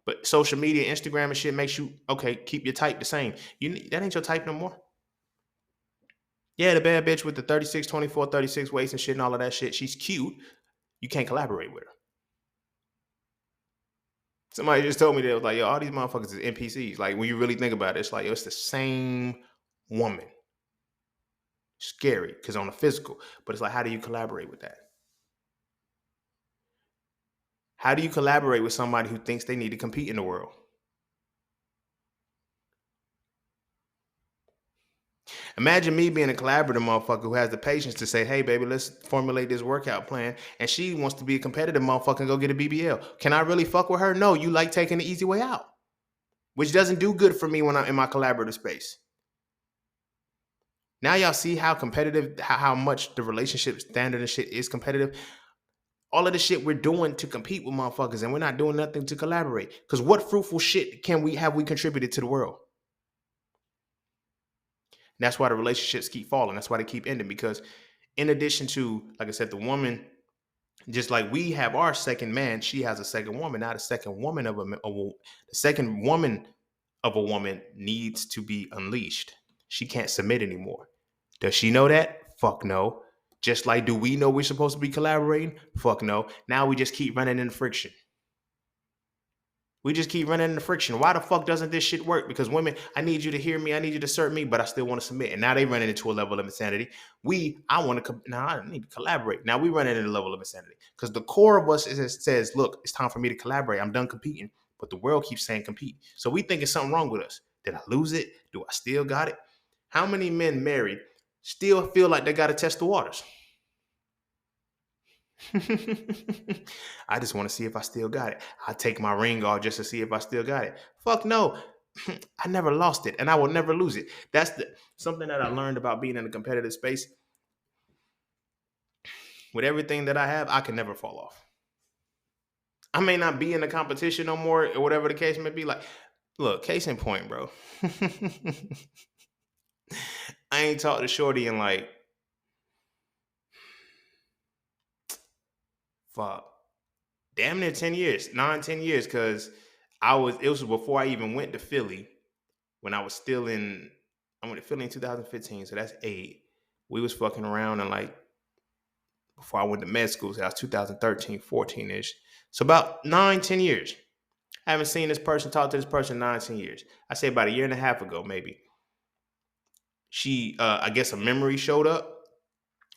S1: But social media, Instagram and shit makes you, okay, keep your type the same. That ain't your type no more. Yeah, the bad bitch with the 36, 24, 36 waist and shit and all of that shit, she's cute. You can't collaborate with her. Somebody just told me that, was like, yo, all these motherfuckers is NPCs. Like, when you really think about it, it's like, yo, it's the same woman. Scary, because on the physical. But it's like, how do you collaborate with that? How do you collaborate with somebody who thinks they need to compete in the world? Imagine me being a collaborative motherfucker who has the patience to say, hey, baby, let's formulate this workout plan. And she wants to be a competitive motherfucker and go get a BBL. Can I really fuck with her? No, you like taking the easy way out, which doesn't do good for me when I'm in my collaborative space. Now y'all see how competitive, how much the relationship standard and shit is competitive. All of the shit we're doing to compete with motherfuckers, and we're not doing nothing to collaborate. Because what fruitful shit have we contributed to the world? And that's why the relationships keep falling. That's why they keep ending. Because in addition to, like I said, the woman, just like we have our second man, she has a second woman. Now the second woman the second woman of a woman needs to be unleashed. She can't submit anymore. Does she know that? Fuck no. Just like, do we know we're supposed to be collaborating? Fuck no. Now we just keep running into friction. We just keep running into friction. Why the fuck doesn't this shit work? Because women, I need you to hear me, I need you to assert me, but I still want to submit. And now they running into a level of insanity. I want to, now I need to collaborate. Now we running into a level of insanity. Because the core of us says, look, it's time for me to collaborate. I'm done competing. But the world keeps saying compete. So we think it's something wrong with us. Did I lose it? Do I still got it? How many men married still feel like they got to test the waters? I just want to see if I still got it. I take my ring off just to see if I still got it. Fuck no. I never lost it and I will never lose it. That's something that I learned about being in a competitive space. With everything that I have, I can never fall off. I may not be in the competition no more or whatever the case may be. Like, look, case in point, bro. I ain't talked to Shorty in like, fuck, damn near 10 years, 9, 10 years. Cause it was before I even went to Philly. When I went to Philly in 2015, so that's 8. We was fucking around and like before I went to med school, so that was 2013, 14-ish. So about 9, 10 years. I haven't seen this person, talk to this person in 9, 10 years. I say about a year and a half ago, maybe. She, I guess a memory showed up.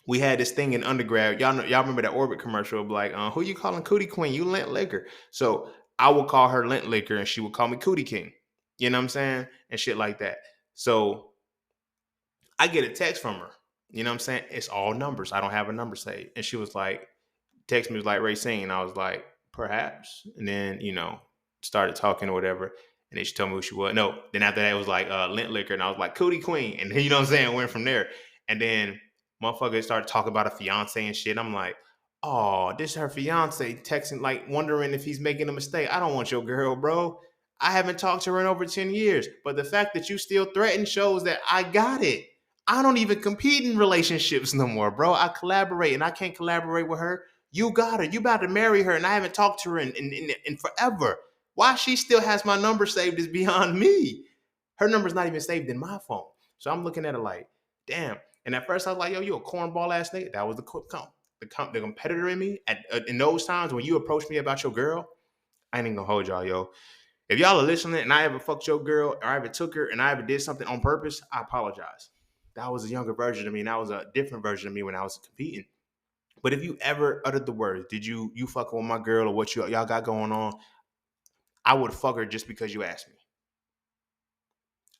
S1: We had this thing in undergrad. Y'all remember that Orbit commercial? Like, who you calling Cootie Queen? You Lint Liquor. So I would call her Lint Liquor and she would call me Cootie King. You know what I'm saying? And shit like that. So I get a text from her. You know what I'm saying? It's all numbers. I don't have a number saved. And she was like, text me was like, Racine. I was like, perhaps. And then, started talking or whatever. And then she told me who she was. No, then after that, it was like Lint Liquor. And I was like, Cootie Queen. And you know what I'm saying? Went from there. And then motherfucker started talking about a fiance and shit. I'm like, oh, this is her fiance texting, like wondering if he's making a mistake. I don't want your girl, bro. I haven't talked to her in over 10 years. But the fact that you still threaten shows that I got it. I don't even compete in relationships no more, bro. I collaborate and I can't collaborate with her. You got her. You about to marry her and I haven't talked to her in forever. Why she still has my number saved is beyond me. Her number's not even saved in my phone. So I'm looking at it like, damn. And at first I was like, yo, you a cornball ass nigga. That was the competitor in me. In those times when you approached me about your girl, I ain't even gonna hold y'all, yo. If y'all are listening and I ever fucked your girl or I ever took her and I ever did something on purpose, I apologize. That was a younger version of me, and that was a different version of me when I was competing. But if you ever uttered the words, did you fucking with my girl or what y'all got going on? I would fuck her just because you asked me.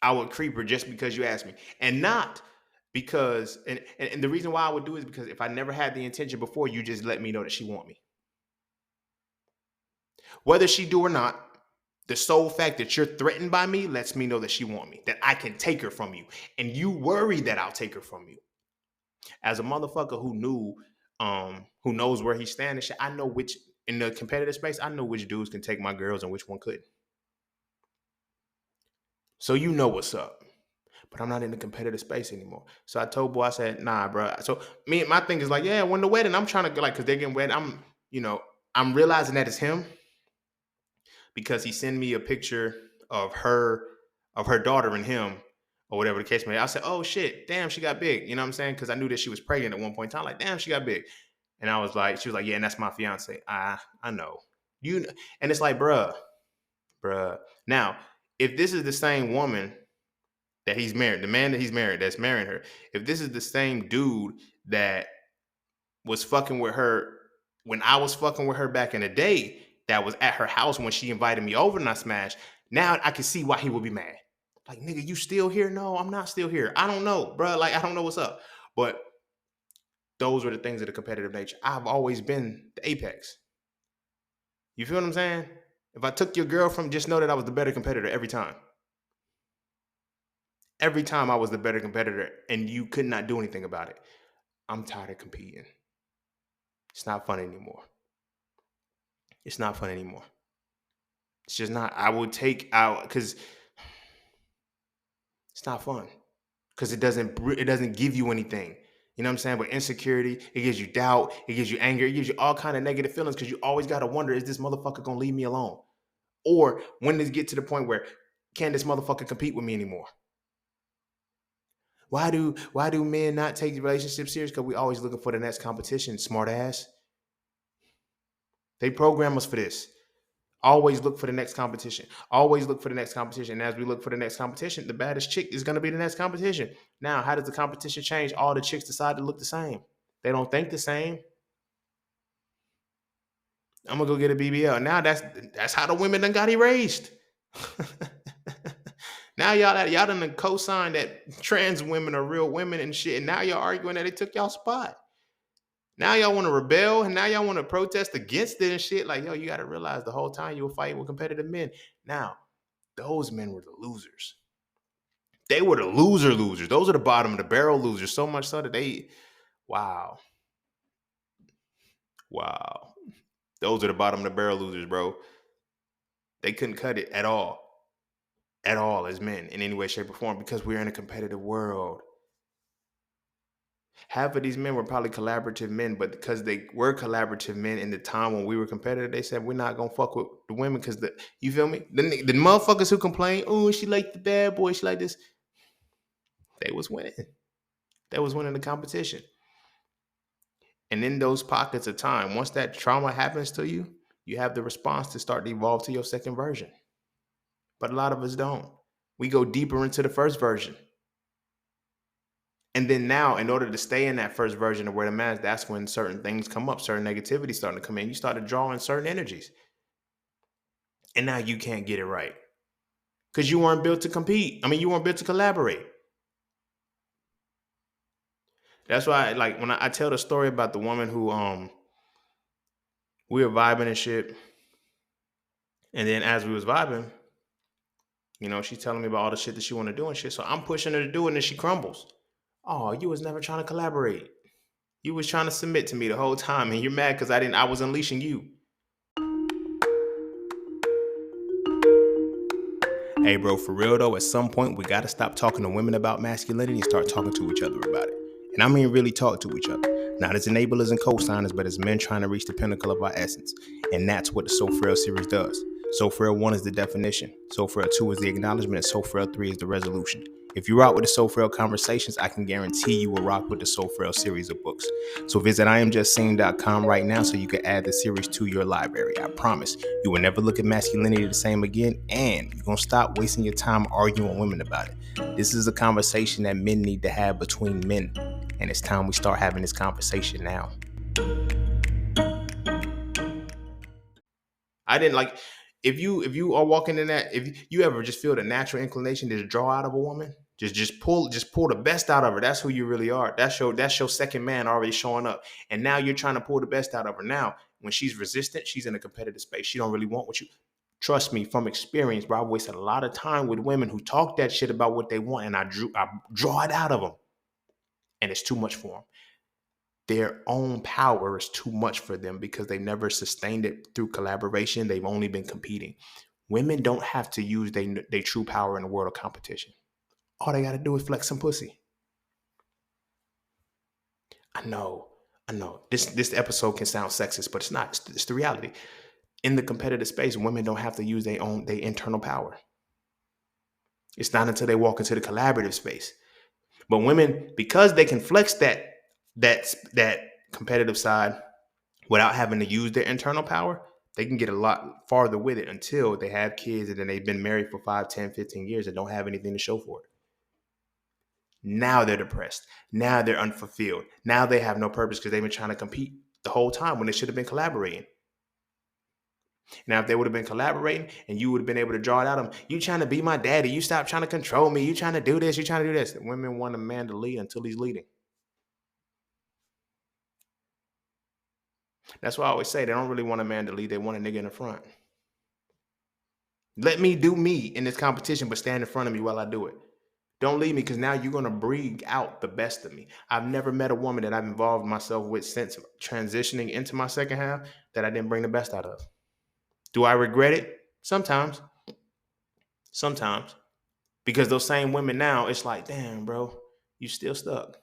S1: I would creep her just because you asked me. And not because and the reason why I would do it is because if I never had the intention before, you just let me know that she want me. Whether she do or not, the sole fact that you're threatened by me lets me know that she want me, that I can take her from you. And you worry that I'll take her from you. As a motherfucker who knows where he's standing, shit, I know which in the competitive space, I know which dudes can take my girls and which one couldn't. So you know what's up. But I'm not in the competitive space anymore. So I told boy, I said, nah, bro. So my thing is like, yeah, when the wedding, I'm trying to go like, cause they're getting wed. I'm realizing that it's him because he sent me a picture of her daughter and him or whatever the case may be. I said, oh shit, damn, she got big. You know what I'm saying? Cause I knew that she was pregnant at one point in time. Like, damn, she got big. And I was like, she was like, yeah, and that's my fiance. I know. And it's like, bruh. Now, if this is the same woman that he's married, the man that he's married, that's marrying her, if this is the same dude that was fucking with her when I was fucking with her back in the day, that was at her house when she invited me over and I smashed, now I can see why he would be mad. Like, nigga, you still here? No, I'm not still here. I don't know, bro. Like, I don't know what's up. But those were the things of the competitive nature. I've always been the apex. You feel what I'm saying? If I took your girl from, just know that I was the better competitor every time. Every time I was the better competitor and you could not do anything about it. I'm tired of competing. It's not fun anymore. It's not fun anymore. It's just not. I will take out because it's not fun. Because it doesn't give you anything. You know what I'm saying? But insecurity, it gives you doubt, it gives you anger, it gives you all kind of negative feelings because you always got to wonder, is this motherfucker gonna leave me alone? Or when does it get to the point where can this motherfucker compete with me anymore? Why do men not take relationships serious? Because we always looking for the next competition, smart ass. They program us for this. Always look for the next competition. Always look for the next competition. And as we look for the next competition, the baddest chick is going to be the next competition. Now, how does the competition change? All the chicks decide to look the same. They don't think the same. I'm going to go get a BBL. Now, that's how the women done got erased. Now, y'all done co-signed that trans women are real women and shit. And now y'all arguing that they took y'all spot. Now y'all want to rebel and now y'all want to protest against it and shit. Like, yo, you got to realize the whole time you were fighting with competitive men. Now, those men were the losers. They were the losers. Those are the bottom of the barrel losers. So much so that wow. Those are the bottom of the barrel losers, bro. They couldn't cut it at all as men in any way, shape, or form because we're in a competitive world. Half of these men were probably collaborative men, but because they were collaborative men in the time when we were competitive, they said, we're not going to fuck with the women because you feel me? The motherfuckers who complain, oh, she like the bad boy, she like this. They was winning. They was winning the competition. And in those pockets of time, once that trauma happens to you, you have the response to start to evolve to your second version. But a lot of us don't. We go deeper into the first version. And then now, in order to stay in that first version of where the man is, that's when certain things come up, certain negativity starting to come in. You start to draw in certain energies. And now you can't get it right. Because you weren't built to compete. You weren't built to collaborate. That's why, like, when I tell the story about the woman who we were vibing and shit. And then as we was vibing, she's telling me about all the shit that she want to do and shit. So I'm pushing her to do it and then she crumbles. Oh, you was never trying to collaborate. You was trying to submit to me the whole time, and you're mad because I was unleashing you. Hey, bro, for real though, at some point we gotta stop talking to women about masculinity and start talking to each other about it. And I mean really talk to each other. Not as enablers and co-signers, but as men trying to reach the pinnacle of our essence. And that's what the So Frail series does. So Frail 1 is the definition. So Frail 2 is the acknowledgement, and So Frail 3 is the resolution. If you rock with the Soul Frail Conversations, I can guarantee you will rock with the Soul Frail series of books. So visit IamJustSaying.com right now so you can add the series to your library. I promise you will never look at masculinity the same again, and you're going to stop wasting your time arguing with women about it. This is a conversation that men need to have between men, and it's time we start having this conversation now. I didn't like if you are walking in that, if you ever just feel the natural inclination to draw out of a woman, just pull the best out of her. That's who you really are. That's your second man already showing up. And now you're trying to pull the best out of her. Now, when she's resistant, she's in a competitive space. She don't really want what you trust me from experience, bro. I've wasted a lot of time with women who talk that shit about what they want, and I draw it out of them. And it's too much for them. Their own power is too much for them because they never sustained it through collaboration. They've only been competing. Women don't have to use their true power in the world of competition. All they got to do is flex some pussy. I know. This episode can sound sexist, but it's not. It's the reality. In the competitive space, women don't have to use their internal power. It's not until they walk into the collaborative space. But women, because they can flex that competitive side without having to use their internal power, they can get a lot farther with it until they have kids and then they've been married for 5, 10, 15 years and don't have anything to show for it. Now they're depressed. Now they're unfulfilled. Now they have no purpose because they've been trying to compete the whole time when they should have been collaborating. Now, if they would have been collaborating and you would have been able to draw it out of them, you trying to be my daddy, you stop trying to control me, you trying to do this, you trying to do this. Women want a man to lead until he's leading. That's why I always say they don't really want a man to lead. They want a nigga in the front. Let me do me in this competition, but stand in front of me while I do it. Don't leave me because now you're going to bring out the best of me. I've never met a woman that I've involved myself with since transitioning into my second half that I didn't bring the best out of. Do I regret it? Sometimes. Because those same women now, it's like, damn, bro, you still stuck.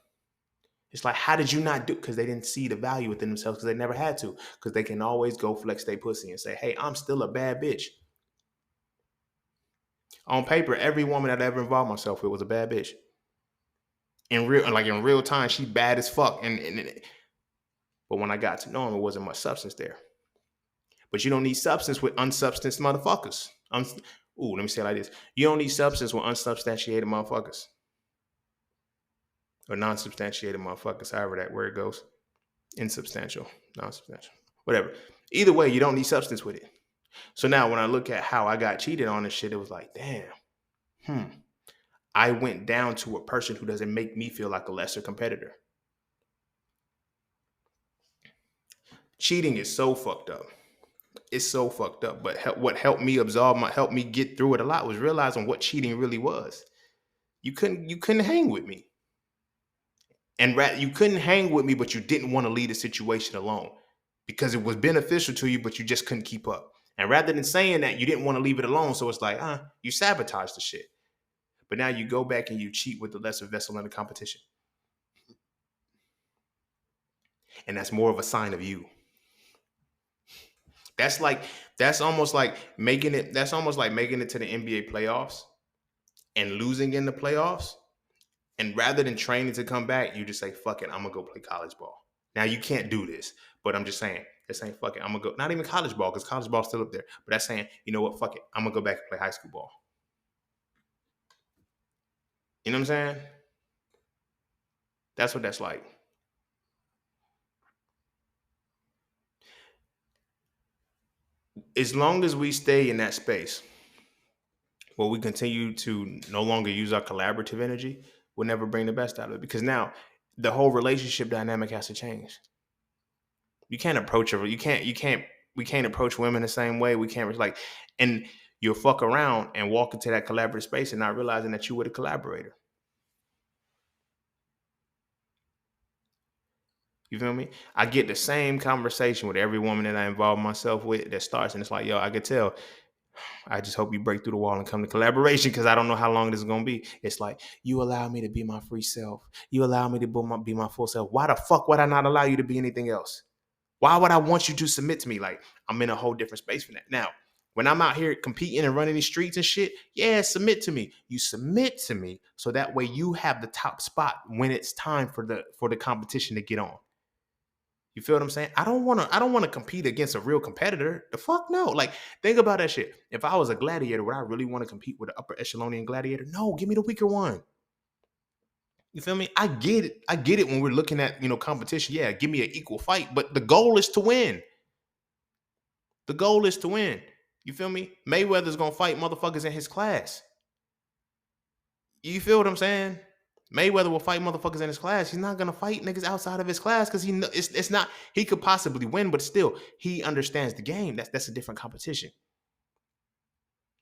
S1: It's like, how did you not do? Because they didn't see the value within themselves because they never had to. Because they can always go flex their pussy and say, hey, I'm still a bad bitch. On paper, every woman that I ever involved myself with was a bad bitch. In real time, she bad as fuck. But when I got to know him, it wasn't much substance there. But you don't need substance with unsubstanced motherfuckers. Let me say it like this. You don't need substance with unsubstantiated motherfuckers. Or non-substantiated motherfuckers, however that word goes. Insubstantial, non-substantial, whatever. Either way, you don't need substance with it. So now when I look at how I got cheated on and shit, it was like, damn, I went down to a person who doesn't make me feel like a lesser competitor. Cheating is so fucked up. It's so fucked up. But what helped me helped me get through it a lot was realizing what cheating really was. You couldn't hang with me. And you couldn't hang with me, but you didn't want to leave the situation alone because it was beneficial to you, but you just couldn't keep up. And rather than saying that, you didn't want to leave it alone. So it's like, you sabotage the shit. But now you go back and you cheat with the lesser vessel in the competition. And that's more of a sign of you. That's almost like making it to the NBA playoffs and losing in the playoffs. And rather than training to come back, you just say, fuck it, I'm going to go play college ball. Now, you can't do this, but I'm just saying, fuck it, I'm going to go, not even college ball, because college ball's still up there, but that's saying, you know what, fuck it, I'm going to go back and play high school ball. You know what I'm saying? That's what that's like. As long as we stay in that space where we continue to no longer use our collaborative energy, we'll never bring the best out of it. Because now the whole relationship dynamic has to change. You can't approach her. We can't approach women the same way. We can't and you'll fuck around and walk into that collaborative space and not realizing that you were the collaborator. You feel me? I get the same conversation with every woman that I involve myself with that starts, and it's like, yo, I could tell. I just hope you break through the wall and come to collaboration because I don't know how long this is going to be. It's like, you allow me to be my free self. You allow me to be my full self. Why the fuck would I not allow you to be anything else? Why would I want you to submit to me? Like, I'm in a whole different space for that. Now, When I'm out here competing and running these streets and shit, yeah, submit to me. You submit to me so that way you have the top spot when it's time for the competition to get on. You feel what I'm saying? I don't wanna compete against a real competitor. The fuck no. Like, think about that shit. If I was a gladiator, would I really want to compete with an upper echelonian gladiator? No, give me the weaker one. You feel me? I get it. I get it when we're looking at, competition. Yeah, give me an equal fight, but the goal is to win. The goal is to win. You feel me? Mayweather's gonna fight motherfuckers in his class. You feel what I'm saying? Mayweather will fight motherfuckers in his class. He's not gonna fight niggas outside of his class because it's not. He could possibly win, but still, he understands the game. That's a different competition.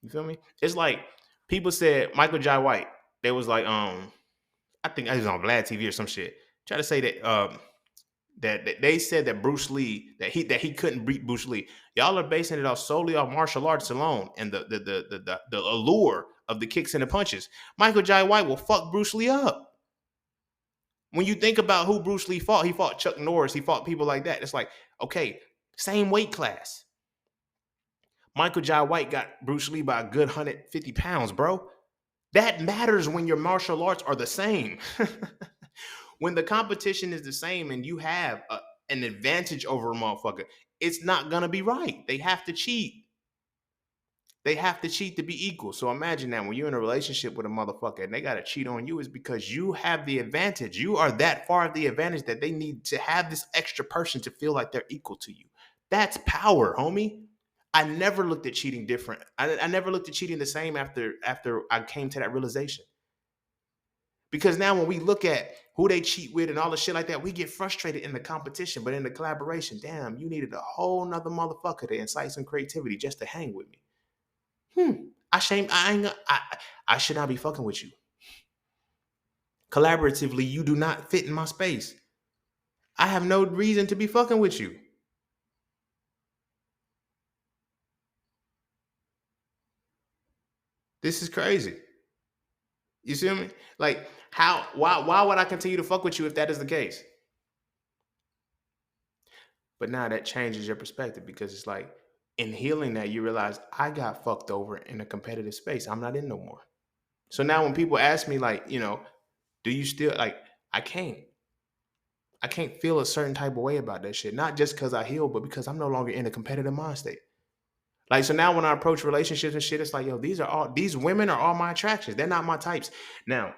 S1: You feel me? It's like people said Michael Jai White. They was like, I think I was on Vlad TV or some shit. Try to say that that they said that Bruce Lee that he couldn't beat Bruce Lee. Y'all are basing it off solely off martial arts alone and the allure of the kicks and the punches. Michael Jai White will fuck Bruce Lee up. When you think about who Bruce Lee fought, he fought Chuck Norris, he fought people like that. It's like, okay, same weight class. Michael Jai White got Bruce Lee by a good 150 pounds, bro. That matters when your martial arts are the same. When the competition is the same and you have an advantage over a motherfucker, it's not gonna be right. They have to cheat. They have to cheat to be equal. So imagine that when you're in a relationship with a motherfucker and they gotta cheat on you, is because you have the advantage. You are that far of the advantage that they need to have this extra person to feel like they're equal to you. That's power, homie. I never looked at cheating different. I never looked at cheating the same after I came to that realization. Because now when we look at who they cheat with and all the shit like that, we get frustrated in the competition, but in the collaboration, damn, you needed a whole nother motherfucker to incite some creativity just to hang with me. I should not be fucking with you. Collaboratively, you do not fit in my space. I have no reason to be fucking with you. This is crazy. You see me? Like, why would I continue to fuck with you if that is the case? But now that changes your perspective because it's like in healing that you realize I got fucked over in a competitive space. I'm not in no more. So now when people ask me like, do you still like I can't. I can't feel a certain type of way about that shit. Not just because I healed, but because I'm no longer in a competitive mind state. Like so now when I approach relationships and shit, it's like, yo, these women are all my attractions. They're not my types. Now,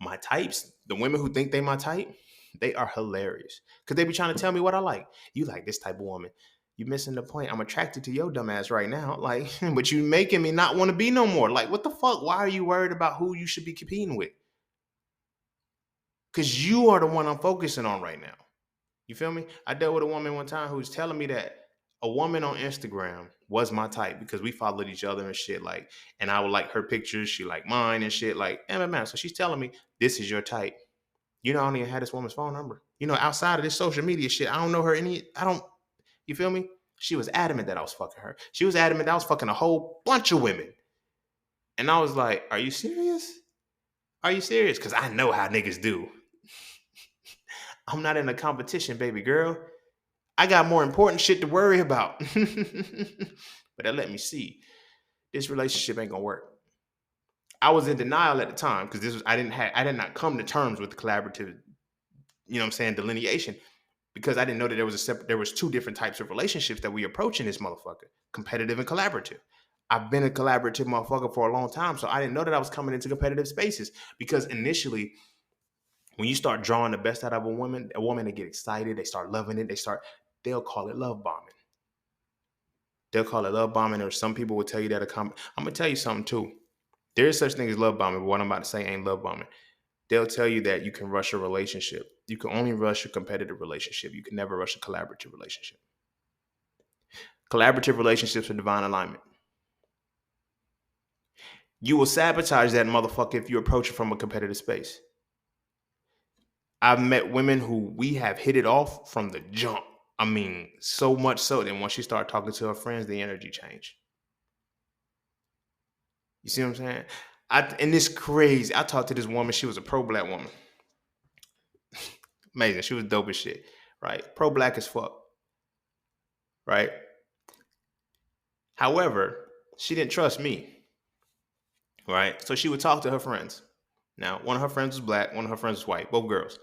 S1: my types, the women who think they my type, they are hilarious. Cause they be trying to tell me what I like. You like this type of woman. You missing the point. I'm attracted to your dumb ass right now. Like, but you making me not want to be no more. Like, what the fuck? Why are you worried about who you should be competing with? Cause you are the one I'm focusing on right now. You feel me? I dealt with a woman one time who was telling me that a woman on Instagram was my type because we followed each other and shit. Like, and I would like her pictures, she like mine and shit. Like, man. So she's telling me this is your type. I don't even have this woman's phone number. Outside of this social media shit, I don't know her any. I don't. You feel me? She was adamant that I was fucking her. She was adamant that I was fucking a whole bunch of women. And I was like, "Are you serious? Are you serious?" Because I know how niggas do. I'm not in a competition, baby girl. I got more important shit to worry about. But that let me see. This relationship ain't gonna work. I was in denial at the time because I did not come to terms with the collaborative, delineation because I didn't know that there was two different types of relationships that we approach in this motherfucker, competitive and collaborative. I've been a collaborative motherfucker for a long time, so I didn't know that I was coming into competitive spaces because initially when you start drawing the best out of a woman, they get excited, they start loving it, they'll call it love bombing. They'll call it love bombing, or some people will tell you that I'm gonna tell you something too. There is such thing as love bombing, but what I'm about to say ain't love bombing. They'll tell you that you can rush a relationship. You can only rush a competitive relationship. You can never rush a collaborative relationship. Collaborative relationships are divine alignment. You will sabotage that motherfucker if you approach it from a competitive space. I've met women who we have hit it off from the jump. I mean, so much so that once she started talking to her friends, the energy changed. You see what I'm saying? And this crazy. I talked to this woman. She was a pro-black woman. Amazing. She was dope as shit. Right? Pro-black as fuck. Right? However, she didn't trust me, right? So she would talk to her friends. Now, one of her friends was black, one of her friends was white, both girls,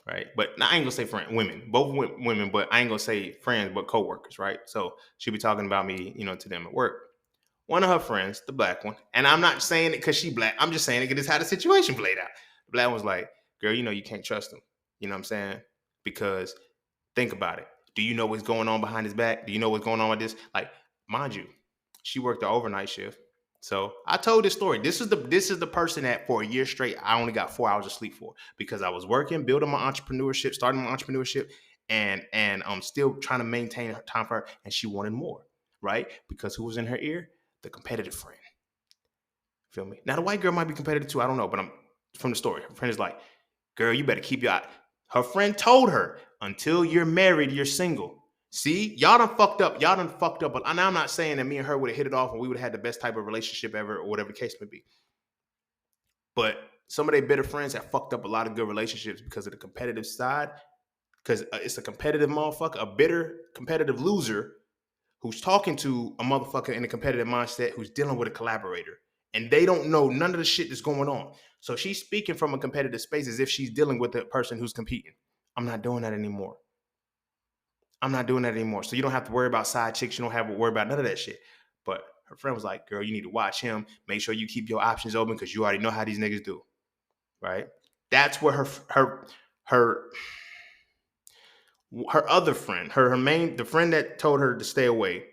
S1: right? But now I ain't gonna say friend, women, both women, but I ain't gonna say friends, but coworkers, right? So she'd be talking about me, to them at work. One of her friends, the black one, and I'm not saying it because she black. I'm just saying it because it's how the situation played out. The black one was like, "Girl, you can't trust him." You know what I'm saying? Because think about it. Do you know what's going on behind his back? Do you know what's going on with this? Like, mind you, she worked the overnight shift. So I told this story. This is the person that for a year straight I only got 4 hours of sleep for because I was working, building my entrepreneurship, starting my entrepreneurship, and I'm still trying to maintain her time for her, and she wanted more, right? Because who was in her ear? The competitive friend. Feel me? Now the white girl might be competitive too. I don't know, but I'm from the story. Her friend is like, "Girl, you better keep your eye." Her friend told her, "Until you're married, you're single." See, y'all done fucked up. Y'all done fucked up. And I'm not saying that me and her would have hit it off and we would have had the best type of relationship ever or whatever the case may be. But some of their bitter friends have fucked up a lot of good relationships because of the competitive side. Because it's a competitive motherfucker, a bitter competitive loser who's talking to a motherfucker in a competitive mindset who's dealing with a collaborator. And they don't know none of the shit that's going on. So she's speaking from a competitive space as if she's dealing with a person who's competing. I'm not doing that anymore. I'm not doing that anymore. So you don't have to worry about side chicks. You don't have to worry about none of that shit. But her friend was like, "Girl, you need to watch him. Make sure you keep your options open because you already know how these niggas do." Right? That's where her her other friend, her main the friend that told her to stay away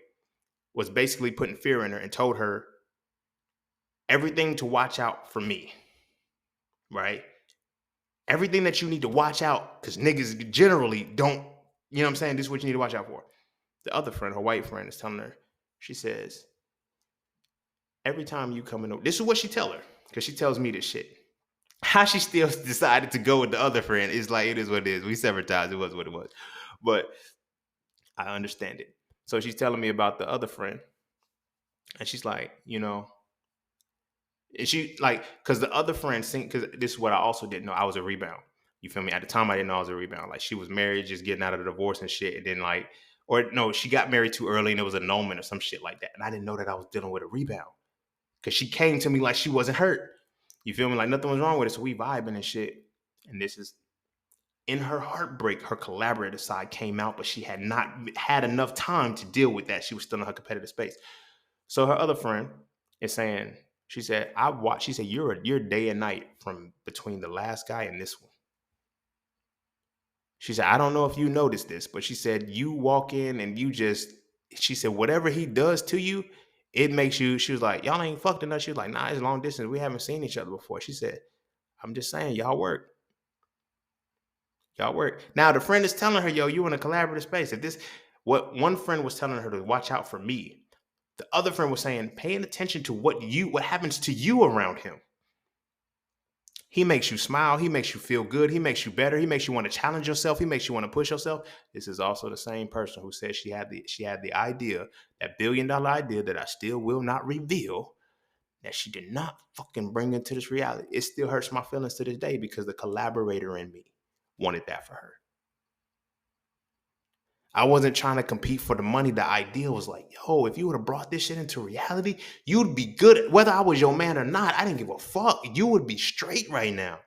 S1: was basically putting fear in her and told her everything to watch out for me. Right? Everything that you need to watch out because niggas generally don't, you know what I'm saying? This is what you need to watch out for. The other friend, her white friend, is telling her, she says, every time you come in, this is what she tell her, because she tells me this shit. How she still decided to go with the other friend is like, it is what it is. We severed ties. It was what it was. But I understand it. So she's telling me about the other friend. And she's like, and she like, because the other friend, because this is what I also didn't know. I was a rebound. You feel me? At the time, I didn't know I was a rebound. Like, she was married, just getting out of the divorce and shit. And then, like, or no, she got married too early and it was an annulment or some shit like that. And I didn't know that I was dealing with a rebound because she came to me like she wasn't hurt. You feel me? Like nothing was wrong with it. So we vibing and shit. And this is in her heartbreak, her collaborative side came out, but she had not had enough time to deal with that. She was still in her competitive space. So her other friend is saying, she said, she said, you're day and night from between the last guy and this one. She said, I don't know if you noticed this, but she said, you walk in and she said, whatever he does to you, it makes you, she was like, y'all ain't fucked enough. She was like, nah, it's long distance. We haven't seen each other before. She said, I'm just saying, y'all work. Y'all work. Now the friend is telling her, yo, you in a collaborative space. What one friend was telling her to watch out for me. The other friend was saying, paying attention to what happens to you around him. He makes you smile. He makes you feel good. He makes you better. He makes you want to challenge yourself. He makes you want to push yourself. This is also the same person who said she had the idea, that $1 billion idea that I still will not reveal, that she did not fucking bring into this reality. It still hurts my feelings to this day because the collaborator in me wanted that for her. I wasn't trying to compete for the money. The idea was like, yo, if you would have brought this shit into reality, you'd be good. Whether I was your man or not, I didn't give a fuck. You would be straight right now.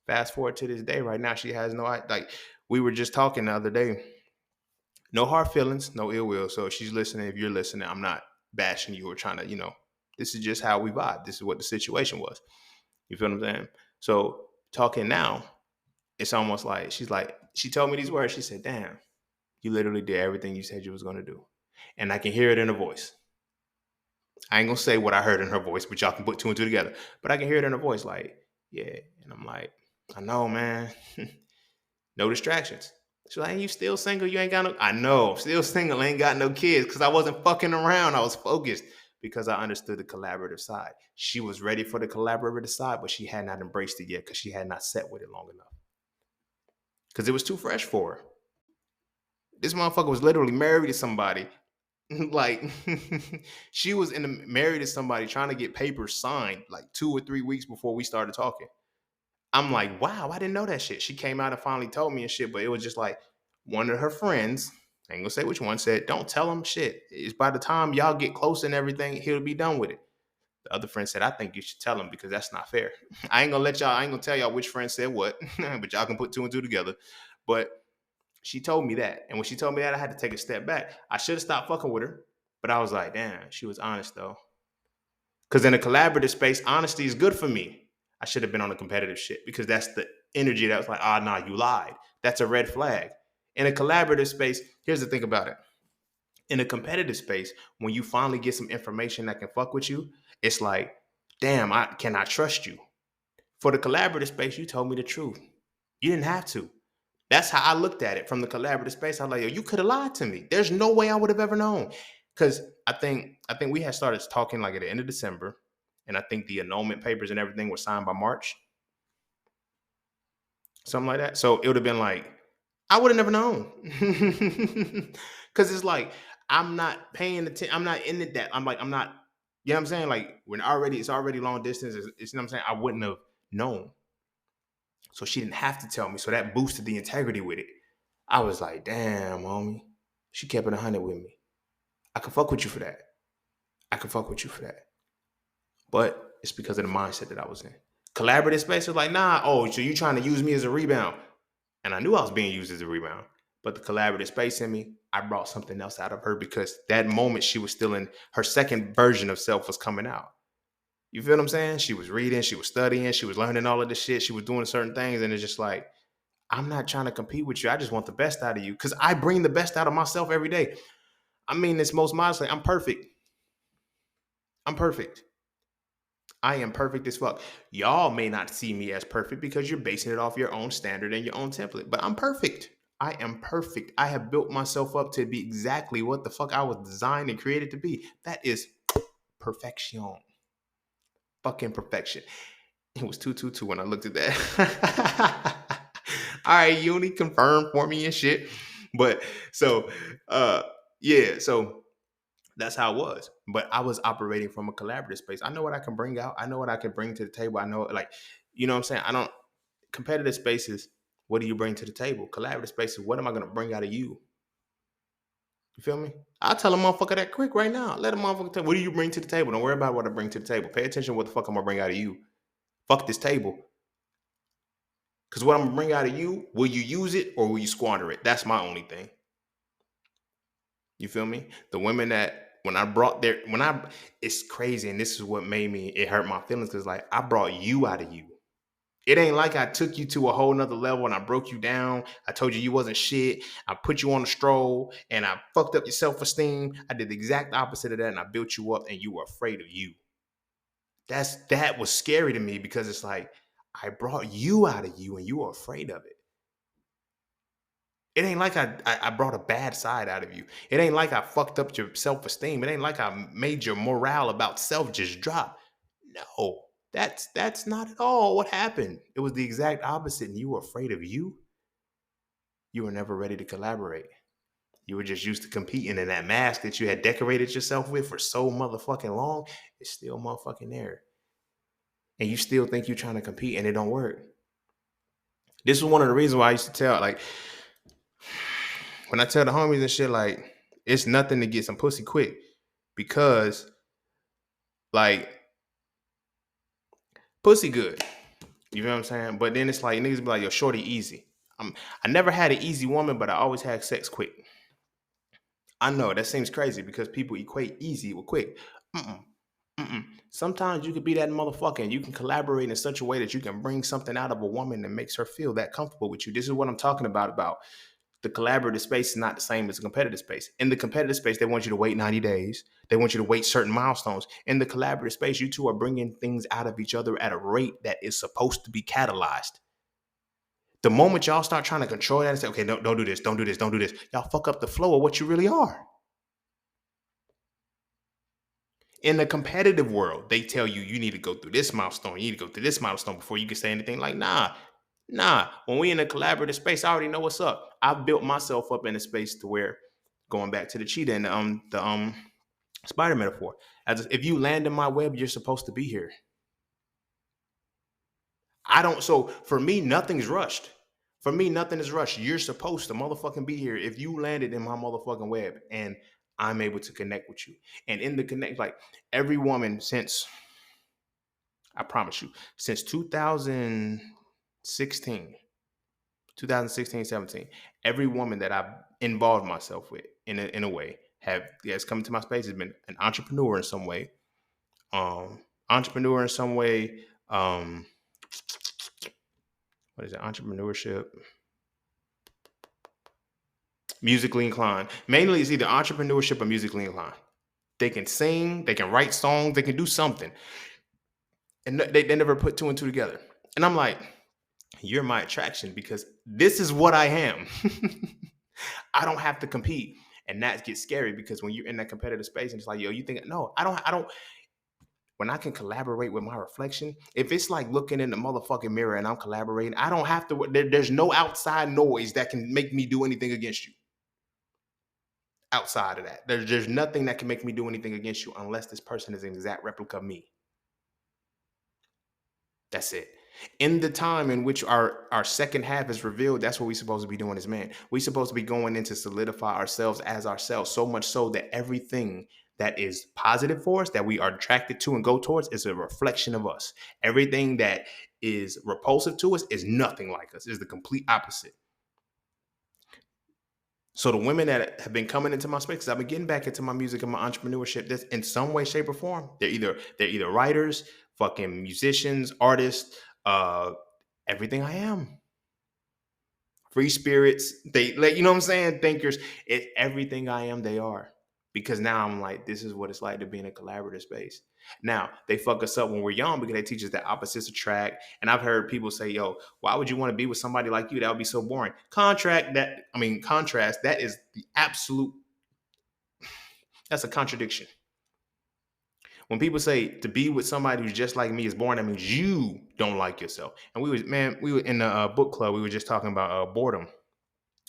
S1: Fast forward to this day, right now, she has no, like, we were just talking the other day. No hard feelings, no ill will. So if she's listening, if you're listening, I'm not bashing you or trying to, this is just how we vibe. This is what the situation was. You feel what I'm saying? So talking now, it's almost like, she told me these words. She said, damn, you literally did everything you said you was going to do. And I can hear it in her voice. I ain't going to say what I heard in her voice, but y'all can put two and two together. But I can hear it in her voice like, yeah. And I'm like, I know, man. No distractions. She's like, you still single? You ain't got no... I know, I'm still single. Ain't got no kids because I wasn't fucking around. I was focused because I understood the collaborative side. She was ready for the collaborative side, but she had not embraced it yet because she had not sat with it long enough. Because it was too fresh for her. This motherfucker was literally married to somebody. Like, she was married to somebody trying to get papers signed like 2 or 3 weeks before we started talking. I'm like, wow, I didn't know that shit. She came out and finally told me and shit, but it was just like one of her friends, I ain't gonna say which one, said, don't tell him shit. It's by the time y'all get close and everything, he'll be done with it. The other friend said, I think you should tell him because that's not fair. I ain't gonna tell y'all which friend said what, but y'all can put two and two together. But she told me that. And when she told me that, I had to take a step back. I should have stopped fucking with her. But I was like, damn, she was honest though. Because in a collaborative space, honesty is good for me. I should have been on a competitive shit because that's the energy that was like, nah, you lied. That's a red flag. In a collaborative space, here's the thing about it. In a competitive space, when you finally get some information that can fuck with you, it's like, damn, can I trust you? For the collaborative space, you told me the truth. You didn't have to. That's how I looked at it from the collaborative space. I was like, yo, you could have lied to me. There's no way I would have ever known. Because I think we had started talking like at the end of December, and I think the annulment papers and everything were signed by March, something like that. So it would have been like, I would have never known. Because it's like, I'm not paying attention. I'm not in it that. I'm not, you know what I'm saying? Like, it's already long distance. It's you know what I'm saying? I wouldn't have known. So she didn't have to tell me. So that boosted the integrity with it. I was like, damn, homie. She kept it 100 with me. I can fuck with you for that. I can fuck with you for that. But it's because of the mindset that I was in. Collaborative space was like, nah, oh, so you trying to use me as a rebound. And I knew I was being used as a rebound. But the collaborative space in me, I brought something else out of her because that moment she was still in, her second version of self was coming out. You feel what I'm saying? She was reading, she was studying, she was learning all of this shit. She was doing certain things. And it's just like, I'm not trying to compete with you. I just want the best out of you because I bring the best out of myself every day. I mean this most modestly. I'm perfect. I'm perfect. I am perfect as fuck. Y'all may not see me as perfect because you're basing it off your own standard and your own template, but I'm perfect. I am perfect. I have built myself up to be exactly what the fuck I was designed and created to be. That is perfection. Fucking perfection. It was 222 when I looked at that. All right, Uni, confirm for me and shit. But so, yeah, so that's how it was. But I was operating from a collaborative space. I know what I can bring out. I know what I can bring to the table. I know, like, you know what I'm saying? Competitive spaces, what do you bring to the table? Collaborative spaces, what am I going to bring out of you? You feel me? I'll tell a motherfucker that quick right now. Let a motherfucker tell, what do you bring to the table? Don't worry about what I bring to the table. Pay attention to what the fuck I'm going to bring out of you. Fuck this table. Because what I'm going to bring out of you, will you use it or will you squander it? That's my only thing. You feel me? The women that it's crazy, and this is what made it hurt my feelings because like I brought you out of you. It ain't like I took you to a whole nother level and I broke you down. I told you wasn't shit. I put you on a stroll and I fucked up your self-esteem. I did the exact opposite of that and I built you up and you were afraid of you. That was scary to me because it's like I brought you out of you and you were afraid of it. It ain't like I brought a bad side out of you. It ain't like I fucked up your self-esteem. It ain't like I made your morale about self just drop. No, that's not at all what happened. It was the exact opposite. And you were afraid of you. You were never ready to collaborate. You were just used to competing, and that mask that you had decorated yourself with for so motherfucking long is still motherfucking there. And you still think you're trying to compete and it don't work. This was one of the reasons why I used to tell, like, when I tell the homies and shit, like, it's nothing to get some pussy quick because, like, pussy good. You know what I'm saying? But then it's like, niggas be like, yo, shorty easy. I never had an easy woman, but I always had sex quick. I know that seems crazy because people equate easy with quick. Mm-mm. Mm-mm. Sometimes you could be that motherfucker and you can collaborate in such a way that you can bring something out of a woman that makes her feel that comfortable with you. This is what I'm talking about. The collaborative space is not the same as the competitive space. In the competitive space, they want you to wait 90 days. They want you to wait certain milestones. In the collaborative space, you two are bringing things out of each other at a rate that is supposed to be catalyzed. The moment y'all start trying to control that and say, okay, no, don't do this, don't do this, don't do this, y'all fuck up the flow of what you really are. In the competitive world, they tell you, you need to go through this milestone. You need to go through this milestone before you can say anything. Like, nah. When we in a collaborative space, I already know what's up. I've built myself up in a space to where, going back to the cheetah and the spider metaphor, if you land in my web, you're supposed to be here. So for me, nothing's rushed. For me, nothing is rushed. You're supposed to motherfucking be here if you landed in my motherfucking web and I'm able to connect with you. And in the connect, like every woman since, I promise you, since 2016, 2016, 17, every woman that I've involved myself with in a way has come to my space has been an entrepreneur in some way. Entrepreneur in some way. What is it? Entrepreneurship, musically inclined. Mainly it's either entrepreneurship or musically inclined. They can sing, they can write songs, they can do something. And they never put two and two together. And I'm like, you're my attraction because this is what I am. I don't have to compete. And that gets scary because when you're in that competitive space and it's like, yo, you think, no, I don't, when I can collaborate with my reflection, if it's like looking in the motherfucking mirror and I'm collaborating, I don't have to, there's no outside noise that can make me do anything against you. Outside of that, there's nothing that can make me do anything against you unless this person is an exact replica of me. That's it. In the time in which our second half is revealed, that's what we're supposed to be doing as men. We're supposed to be going in to solidify ourselves as ourselves, so much so that everything that is positive for us, that we are attracted to and go towards, is a reflection of us. Everything that is repulsive to us is nothing like us, is the complete opposite. So the women that have been coming into my space, because I've been getting back into my music and my entrepreneurship, this in some way, shape, or form. They're either writers, fucking musicians, artists, uh, everything I am. Free spirits, they like, you know what I'm saying? Thinkers, it's everything I am, they are. Because now I'm like, this is what it's like to be in a collaborative space. Now, they fuck us up when we're young because they teach us that opposites attract. And I've heard people say, yo, why would you want to be with somebody like you? That would be so boring. Contrast, that is the absolute, that's a contradiction. When people say to be with somebody who's just like me is boring, that means you don't like yourself. And we were in the book club, we were just talking about boredom.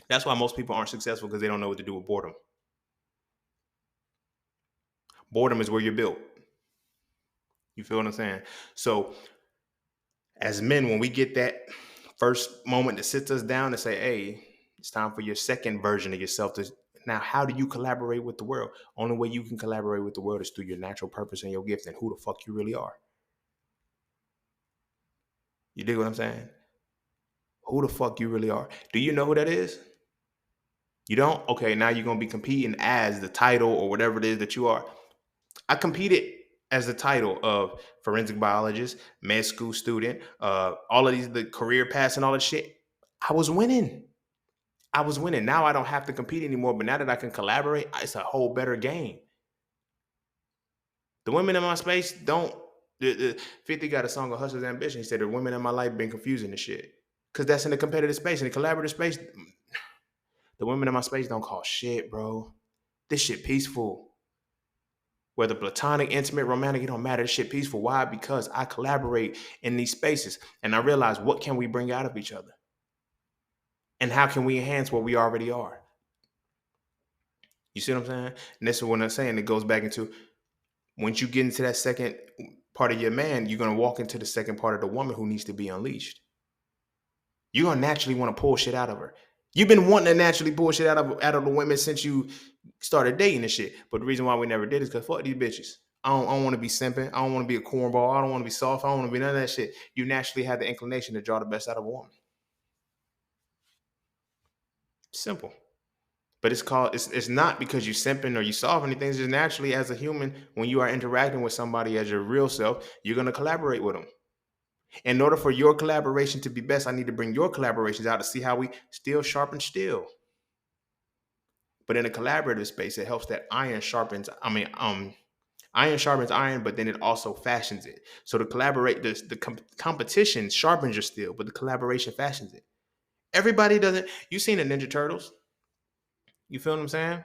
S1: That's why most people aren't successful because they don't know what to do with boredom. Boredom is where you're built. You feel what I'm saying? So as men, when we get that first moment that sits us down and say, hey, it's time for your second version of yourself to now, how do you collaborate with the world? Only way you can collaborate with the world is through your natural purpose and your gift and who the fuck you really are. You dig what I'm saying? Who the fuck you really are. Do you know who that is? You don't? Okay, now you're going to be competing as the title or whatever it is that you are. I competed as the title of forensic biologist, med school student, all of these, the career paths and all that shit. I was winning. I was winning. Now I don't have to compete anymore, but now that I can collaborate, it's a whole better game. The women in my space don't. 50 got a song of Hustler's Ambition. He said, the women in my life been confusing the shit. Because that's in the competitive space. In the collaborative space, the women in my space don't call shit, bro. This shit peaceful. Whether platonic, intimate, romantic, it don't matter. This shit peaceful. Why? Because I collaborate in these spaces and I realize what can we bring out of each other? And how can we enhance what we already are? You see what I'm saying? And this is what I'm saying. It goes back into once you get into that second part of your man, you're going to walk into the second part of the woman who needs to be unleashed. You're going to naturally want to pull shit out of her. You've been wanting to naturally pull shit out of the women since you started dating and shit. But the reason why we never did is because fuck these bitches. I don't want to be simping. I don't want to be a cornball. I don't want to be soft. I don't want to be none of that shit. You naturally have the inclination to draw the best out of a woman. Simple. But it's not because you simping or you soft or anything. It's just naturally as a human, when you are interacting with somebody as your real self, you're going to collaborate with them. In order for your collaboration to be best, I need to bring your collaborations out to see how we still sharpen steel. But in a collaborative space, it helps that iron sharpens iron, but then it also fashions it. So to collaborate, competition sharpens your steel, but the collaboration fashions it. Everybody doesn't. You seen the Ninja Turtles? You feel what I'm saying?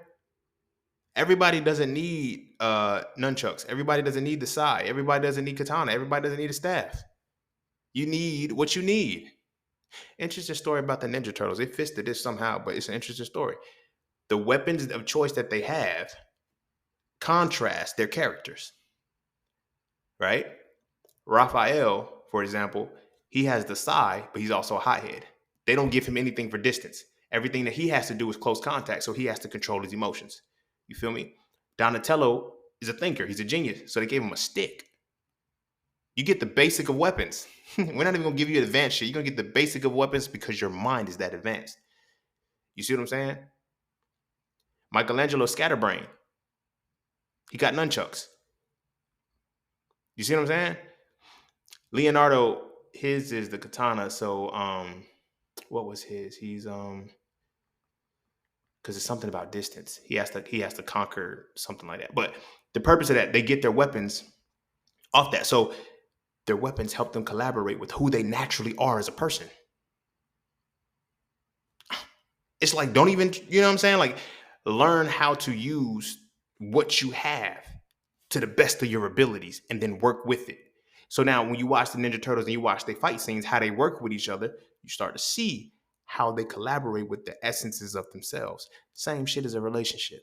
S1: Everybody doesn't need nunchucks. Everybody doesn't need the sai. Everybody doesn't need katana. Everybody doesn't need a staff. You need what you need. Interesting story about the Ninja Turtles. It fits to this somehow, but it's an interesting story. The weapons of choice that they have contrast their characters, right? Raphael, for example, he has the sai, but he's also a hothead. They don't give him anything for distance. Everything that he has to do is close contact, so he has to control his emotions. You feel me? Donatello is a thinker. He's a genius, so they gave him a stick. You get the basic of weapons. We're not even gonna give you advanced shit. You're gonna get the basic of weapons because your mind is that advanced. You see what I'm saying? Michelangelo scatterbrain. He got nunchucks. You see what I'm saying? Leonardo, his is the katana. So what was his? He's because it's something about distance. He has to conquer something like that. But the purpose of that, they get their weapons off that. So their weapons help them collaborate with who they naturally are as a person. It's like, don't even, you know what I'm saying? Like, learn how to use what you have to the best of your abilities and then work with it. So now when you watch the Ninja Turtles and you watch their fight scenes, how they work with each other, you start to see how they collaborate with the essences of themselves. Same shit as a relationship.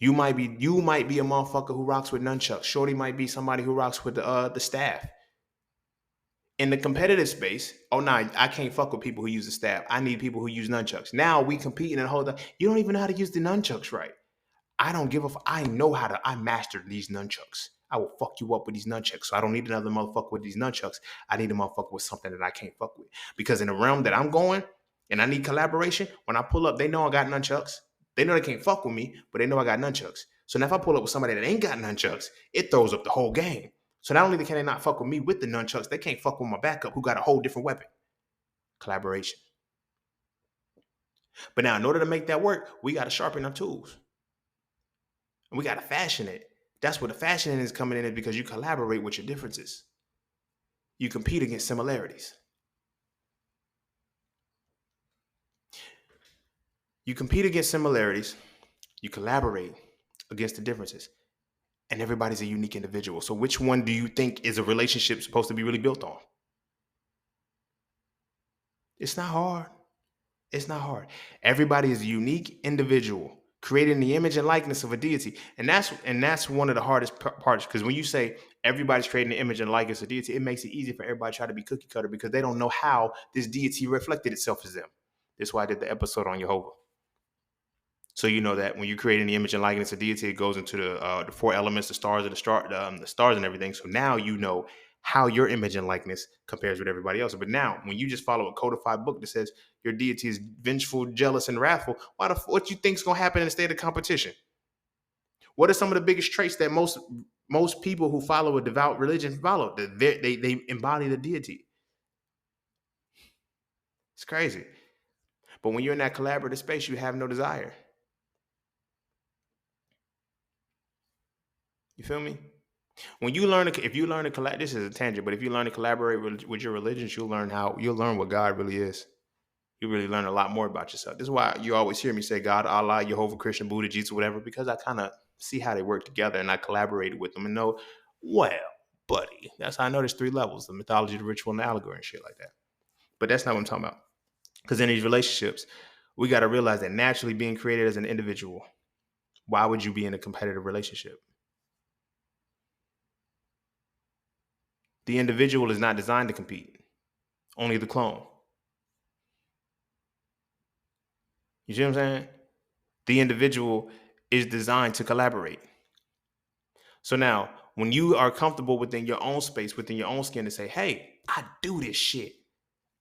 S1: You might be a motherfucker who rocks with nunchucks. Shorty might be somebody who rocks with the staff. In the competitive space, oh nah, I can't fuck with people who use the staff. I need people who use nunchucks. Now we competing and hold on. You don't even know how to use the nunchucks right. I don't give a I know how to, I mastered these nunchucks. I will fuck you up with these nunchucks. So I don't need another motherfucker with these nunchucks. I need a motherfucker with something that I can't fuck with. Because in the realm that I'm going and I need collaboration, when I pull up, they know I got nunchucks. They know they can't fuck with me, but they know I got nunchucks. So now if I pull up with somebody that ain't got nunchucks, it throws up the whole game. So not only can they not fuck with me with the nunchucks, they can't fuck with my backup who got a whole different weapon. Collaboration. But now in order to make that work, we got to sharpen our tools. And we got to fashion it. That's where the fashioning is coming in, is because you collaborate with your differences. You compete against similarities. You compete against similarities. You collaborate against the differences. And everybody's a unique individual. So which one do you think is a relationship supposed to be really built on? It's not hard. It's not hard. Everybody is a unique individual, created in the image and likeness of a deity, and that's one of the hardest parts. Because when you say everybody's creating the image and likeness of deity, it makes it easy for everybody to try to be cookie cutter because they don't know how this deity reflected itself as them. That's why I did the episode on Jehovah. So you know that when you create the image and likeness of deity, it goes into the four elements, the stars, and the stars and everything. So now you know how your image and likeness compares with everybody else. But now, when you just follow a codified book that says your deity is vengeful, jealous, and wrathful, what you think is going to happen in the state of competition? What are some of the biggest traits that most people who follow a devout religion follow? They embody the deity. It's crazy. But when you're in that collaborative space, you have no desire. You feel me? When you learn, if you learn to collaborate, this is a tangent, but if you learn to collaborate with your religions, you'll learn what God really is. You really learn a lot more about yourself. This is why you always hear me say God, Allah, Jehovah, Christian, Buddha, Jesus, whatever, because I kind of see how they work together and I collaborated with them and know, well, buddy, that's how I know there's three levels: the mythology, the ritual, and the allegory and shit like that. But that's not what I'm talking about. Because in these relationships, we got to realize that naturally being created as an individual, why would you be in a competitive relationship? The individual is not designed to compete, only the clone. You see what I'm saying? The individual is designed to collaborate. So now, when you are comfortable within your own space, within your own skin, to say, hey, I do this shit.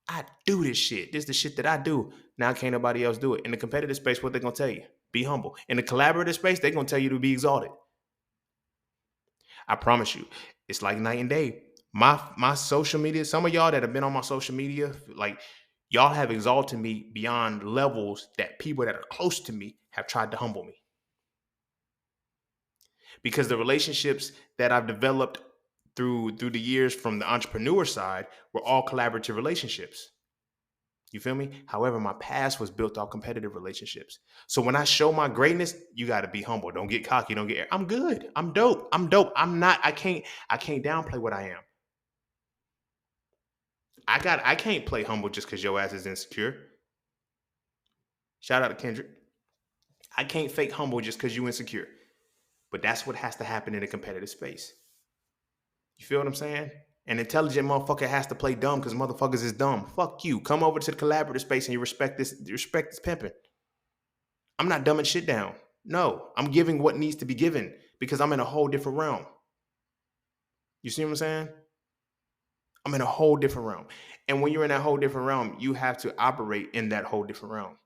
S1: I do this shit. This is the shit that I do. Now can't nobody else do it. In the competitive space, what they're going to tell you? Be humble. In the collaborative space, they're going to tell you to be exalted. I promise you, it's like night and day. My social media, some of y'all that have been on my social media, like y'all have exalted me beyond levels that people that are close to me have tried to humble me. Because the relationships that I've developed through the years from the entrepreneur side were all collaborative relationships. You feel me? However, my past was built off competitive relationships. So when I show my greatness, you got to be humble. Don't get cocky. Don't get. I'm good. I'm dope. I'm dope. I'm not. I can't downplay what I am. I can't play humble just because your ass is insecure. Shout out to Kendrick. I can't fake humble just because you insecure. But that's what has to happen in a competitive space. You feel what I'm saying? An intelligent motherfucker has to play dumb because motherfuckers is dumb. Fuck you. Come over to the collaborative space and you respect this pimping. I'm not dumbing shit down. No, I'm giving what needs to be given because I'm in a whole different realm. You see what I'm saying? I'm in a whole different realm. And when you're in that whole different realm, you have to operate in that whole different realm.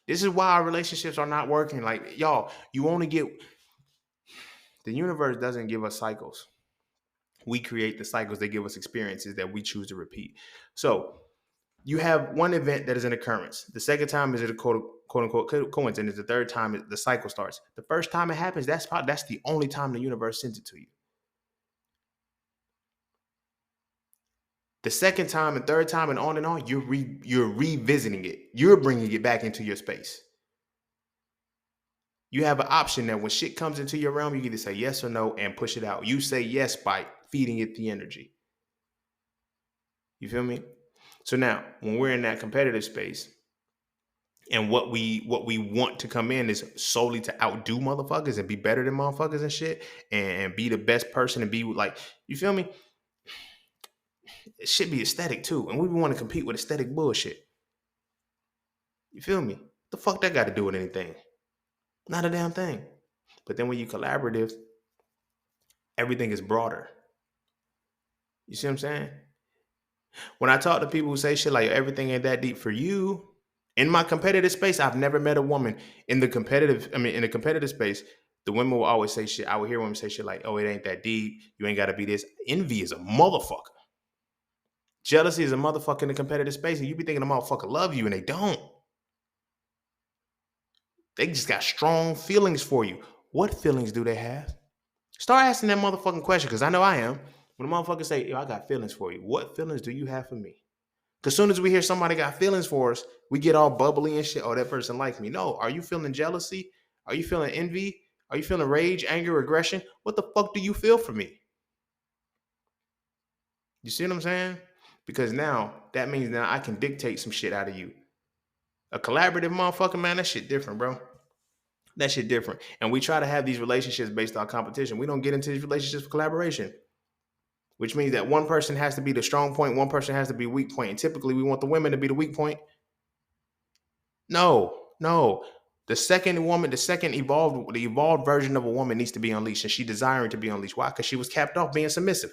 S1: This is why our relationships are not working. Like, y'all, you only get, the universe doesn't give us cycles. We create the cycles. They give us experiences that we choose to repeat. So you have one event that is an occurrence. The second time is a quote unquote coincidence. The third time the cycle starts. The first time it happens, that's the only time the universe sends it to you. The second time and third time and on, you're revisiting it. You're bringing it back into your space. You have an option that when shit comes into your realm, you get to say yes or no and push it out. You say yes by feeding it the energy. You feel me? So now, when we're in that competitive space, and what we want to come in is solely to outdo motherfuckers and be better than motherfuckers and shit, and be the best person and be like, you feel me? It should be aesthetic too, and we want to compete with aesthetic bullshit. You feel me? The fuck that got to do with anything? Not a damn thing. But then when you collaborative, everything is broader. You see what I'm saying? When I talk to people who say shit like everything ain't that deep for you, in my competitive space, I've never met a woman in the competitive space. The women will always say shit. I would hear women say shit like, oh, it ain't that deep. You ain't got to be this. Envy is a motherfucker. Jealousy is a motherfucker in the competitive space. And you be thinking a motherfucker love you and they don't. They just got strong feelings for you. What feelings do they have? Start asking that motherfucking question, because I know I am. When a motherfucker say, yo, I got feelings for you. What feelings do you have for me? Because as soon as we hear somebody got feelings for us, we get all bubbly and shit. Oh, that person likes me. No, are you feeling jealousy? Are you feeling envy? Are you feeling rage, anger, aggression? What the fuck do you feel for me? You see what I'm saying? Because now, that means now I can dictate some shit out of you. A collaborative motherfucker, man, that shit different, bro. That shit different. And we try to have these relationships based on competition. We don't get into these relationships for collaboration, which means that one person has to be the strong point, one person has to be weak point. And typically we want the women to be the weak point. No. The second evolved version of a woman needs to be unleashed, and she desiring to be unleashed. Why? Because she was capped off being submissive.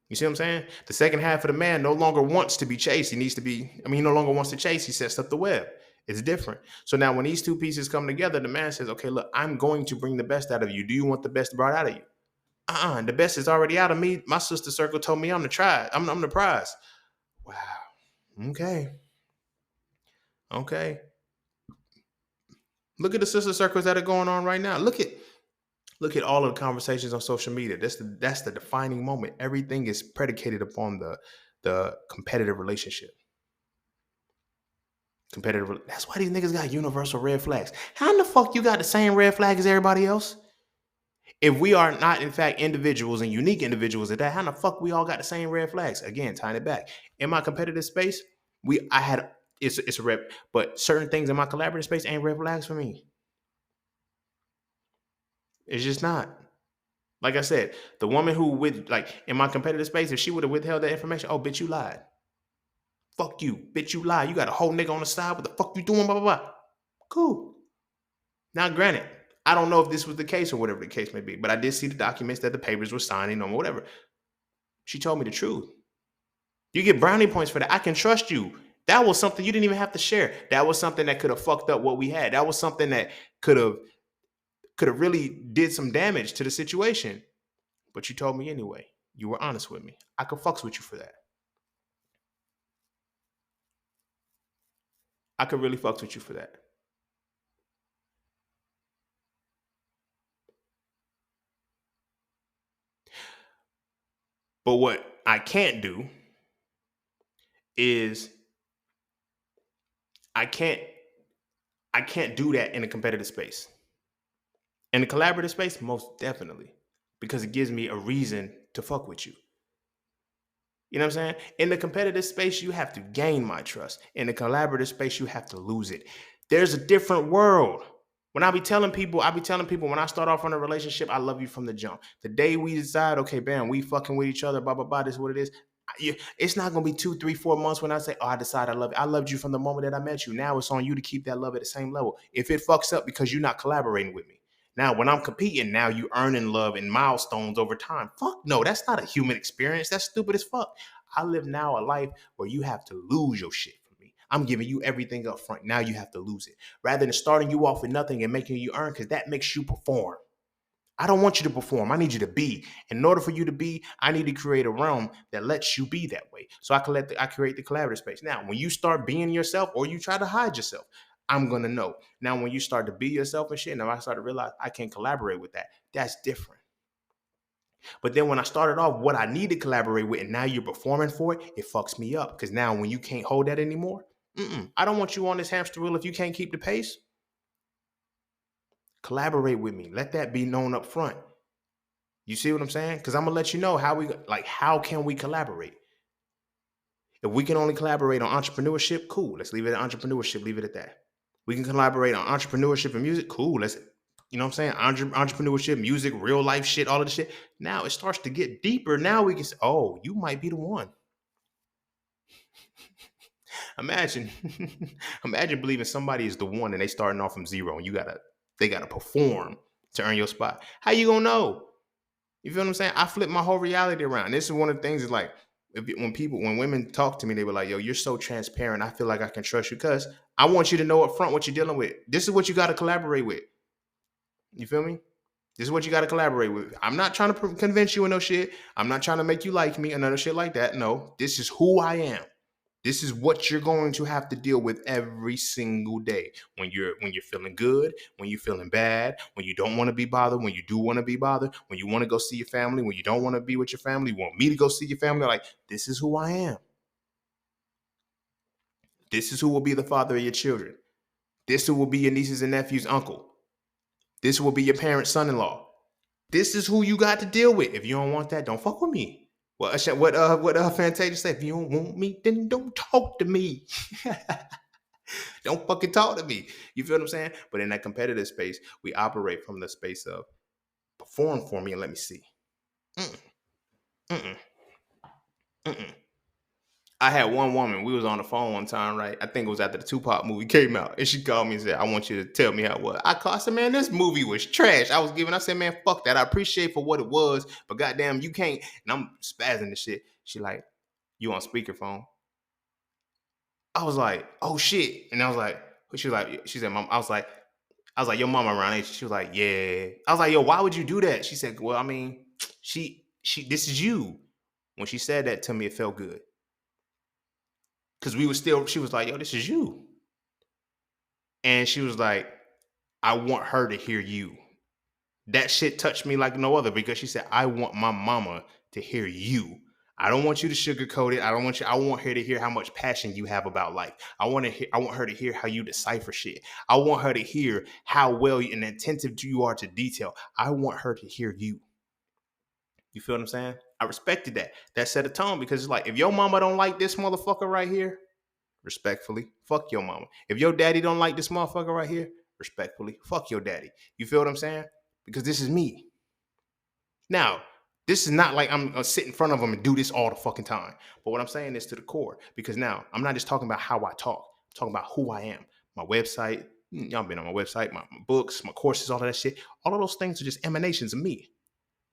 S1: You see what I'm saying? The second half of the man no longer wants to be chased. He no longer wants to chase. He sets up the web. It's different. So now when these two pieces come together, the man says, okay, look, I'm going to bring the best out of you. Do you want the best brought out of you? The best is already out of me. My sister circle told me I'm the prize. I'm the prize. Wow. Okay. Look at the sister circles that are going on right now. Look at all of the conversations on social media. That's the defining moment. Everything is predicated upon the competitive relationship. That's why these niggas got universal red flags. How in the fuck you got the same red flag as everybody else? If we are not, in fact, individuals and unique individuals at that, how in the fuck we all got the same red flags? Again, tying it back. In my competitive space, it's a rep, but certain things in my collaborative space ain't red flags for me. It's just not. Like I said, the woman who in my competitive space, if she would have withheld that information, oh, bitch, you lied. Fuck you, bitch, you lied. You got a whole nigga on the side. What the fuck you doing? Blah, blah, blah. Cool. Now, granted, I don't know if this was the case or whatever the case may be, but I did see the documents that the papers were signing or whatever. She told me the truth. You get brownie points for that. I can trust you. That was something you didn't even have to share. That was something that could have fucked up what we had. That was something that could have really did some damage to the situation. But you told me anyway. You were honest with me. I could fucks with you for that. I could really fucks with you for that. But what I can't do is I can't do that in a competitive space. In the collaborative space, most definitely. Because it gives me a reason to fuck with you. You know what I'm saying? In the competitive space, you have to gain my trust. In the collaborative space, you have to lose it. There's a different world. When I be telling people when I start off on a relationship, I love you from the jump. The day we decide, okay, bam, we fucking with each other, blah, blah, blah, this is what it is. It's not gonna be 2, 3, 4 months when I say, oh, I decide I love you. I loved you from the moment that I met you. Now it's on you to keep that love at the same level. If it fucks up because you're not collaborating with me. Now, when I'm competing, now you earning love and milestones over time. Fuck no, that's not a human experience. That's stupid as fuck. I live now a life where you have to lose your shit for me. I'm giving you everything up front. Now you have to lose it. Rather than starting you off with nothing and making you earn, because that makes you perform. I don't want you to perform. I need you to be. In order for you to be, I need to create a realm that lets you be that way. So I create the collaborative space. Now, when you start being yourself or you try to hide yourself, I'm gonna know. Now, when you start to be yourself and shit, now I start to realize I can't collaborate with that. That's different. But then when I started off, what I need to collaborate with, and now you're performing for it, it fucks me up. Because now when you can't hold that anymore, I don't want you on this hamster wheel if you can't keep the pace. Collaborate with me. Let that be known up front. You see what I'm saying? Because I'm gonna let you know how can we collaborate? If we can only collaborate on entrepreneurship, cool. Let's leave it at entrepreneurship. Leave it at that. We can collaborate on entrepreneurship and music, cool. Let's, you know what I'm saying? Entrepreneurship, music, real life shit, all of the shit. Now it starts to get deeper. Now we can say, oh, you might be the one. Imagine, imagine believing somebody is the one and they starting off from zero and they gotta perform to earn your spot. How you gonna know? You feel what I'm saying? I flip my whole reality around. This is one of the things is like when women talk to me, they were like, yo, you're so transparent. I feel like I can trust you because I want you to know up front what you're dealing with. This is what you got to collaborate with. You feel me? This is what you got to collaborate with. I'm not trying to convince you of no shit. I'm not trying to make you like me or none of shit like that. No, this is who I am. This is what you're going to have to deal with every single day. When you're feeling good, when you're feeling bad, when you don't want to be bothered, when you do want to be bothered, when you want to go see your family, when you don't want to be with your family, you want me to go see your family. Like, this is who I am. This is who will be the father of your children. This will be your nieces and nephews' uncle. This will be your parents' son-in-law. This is who you got to deal with. If you don't want that, don't fuck with me. What Fantasia said? If you don't want me, then don't talk to me. Don't fucking talk to me. You feel what I'm saying? But in that competitive space, we operate from the space of perform for me and let me see. Mm-mm, mm-mm, mm-mm. I had one woman, we was on the phone one time, right? I think it was after the Tupac movie came out. And she called me and said, I want you to tell me how it was. I said, man, this movie was trash. I said, man, fuck that. I appreciate for what it was, but goddamn, you can't. And I'm spazzing the shit. She like, you on speakerphone? I was like, oh shit. And I was like, she said, mom, I was like, your mama around age. She was like, yeah. I was like, yo, why would you do that? She said, well, I mean, this is you. When she said that to me, it felt good. Cause she was like, yo, this is you. And she was like, I want her to hear you. That shit touched me like no other because she said, I want my mama to hear you. I don't want you to sugarcoat it. I want her to hear how much passion you have about life. I want her to hear how you decipher shit. I want her to hear how well and attentive you are to detail. I want her to hear you. You feel what I'm saying? I respected that. That set a tone because it's like, if your mama don't like this motherfucker right here, respectfully, fuck your mama. If your daddy don't like this motherfucker right here, respectfully, fuck your daddy. You feel what I'm saying? Because this is me. Now, this is not like I'm gonna sit in front of them and do this all the fucking time. But what I'm saying is to the core. Because now I'm not just talking about how I talk. I'm talking about who I am. My website, y'all been on my website, my books, my courses, all of that shit. All of those things are just emanations of me.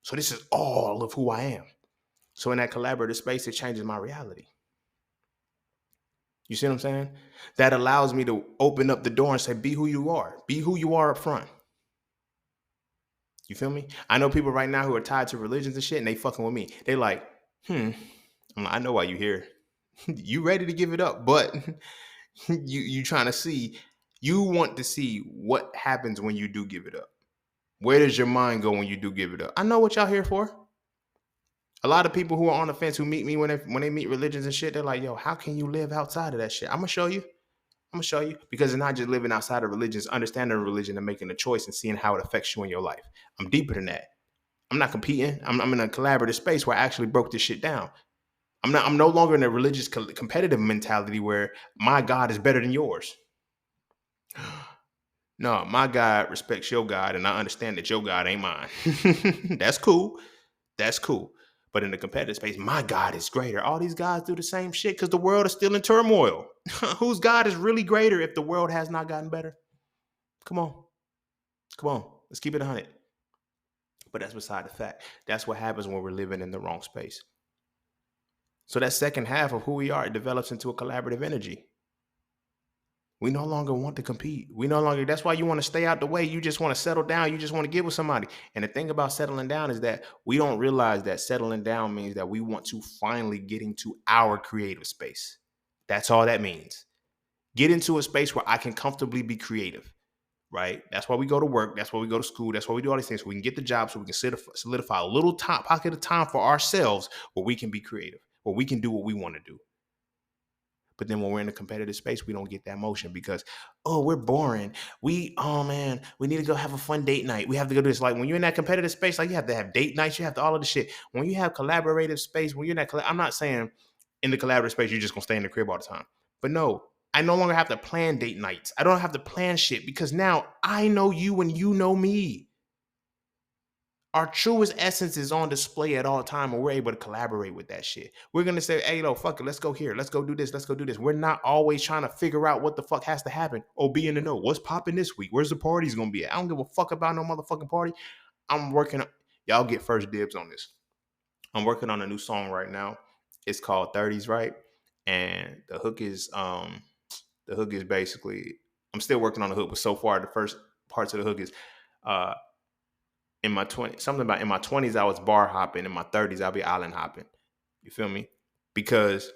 S1: So this is all of who I am. So in that collaborative space, it changes my reality. You see what I'm saying? That allows me to open up the door and say, be who you are. Be who you are up front. You feel me? I know people right now who are tied to religions and shit, and they fucking with me. They like, I know why you here. You ready to give it up, but you trying to see, you want to see what happens when you do give it up. Where does your mind go when you do give it up? I know what y'all here for. A lot of people who are on the fence who meet me when they meet religions and shit, they're like, yo, how can you live outside of that shit? I'm gonna show you. Because it's not just living outside of religion, it's understanding religion and making a choice and seeing how it affects you in your life. I'm deeper than that. I'm not competing. I'm in a collaborative space where I actually broke this shit down. I'm no longer in a religious competitive mentality where my God is better than yours. No, my God respects your God, and I understand that your God ain't mine. That's cool. That's cool. But in the competitive space, my God is greater. All these guys do the same shit because the world is still in turmoil. Whose God is really greater if the world has not gotten better? Come on. Come on. Let's keep it 100. But that's beside the fact. That's what happens when we're living in the wrong space. So that second half of who we are, it develops into a collaborative energy. We no longer want to compete. We no longer, that's why you want to stay out the way. You just want to settle down. You just want to get with somebody. And the thing about settling down is that we don't realize that settling down means that we want to finally get into our creative space. That's all that means. Get into a space where I can comfortably be creative, right? That's why we go to work. That's why we go to school. That's why we do all these things. So we can get the job so we can solidify a little pocket of time for ourselves where we can be creative, where we can do what we want to do. But then when we're in a competitive space, we don't get that motion because, oh, we're boring. Oh man, we need to go have a fun date night. We have to go do this. Like when you're in that competitive space, like you have to have date nights. You have to all of the shit. When you have collaborative space, when you're in that, I'm not saying in the collaborative space, you're just going to stay in the crib all the time. But no, I no longer have to plan date nights. I don't have to plan shit because now I know you and you know me. Our truest essence is on display at all time, and we're able to collaborate with that shit. We're gonna say, hey, fuck it, let's go here, let's go do this, let's go do this. We're not always trying to figure out what the fuck has to happen or be in the know. What's popping this week? Where's the party's gonna be at? I don't give a fuck about no motherfucking party. I'm working on, y'all get first dibs on this. I'm working on a new song right now. It's called 30s, right? And the hook is basically, I'm still working on the hook, but so far the first parts of the hook is in my 20s, something about in my 20s, I was bar hopping. In my 30s, I'll be island hopping. You feel me? Because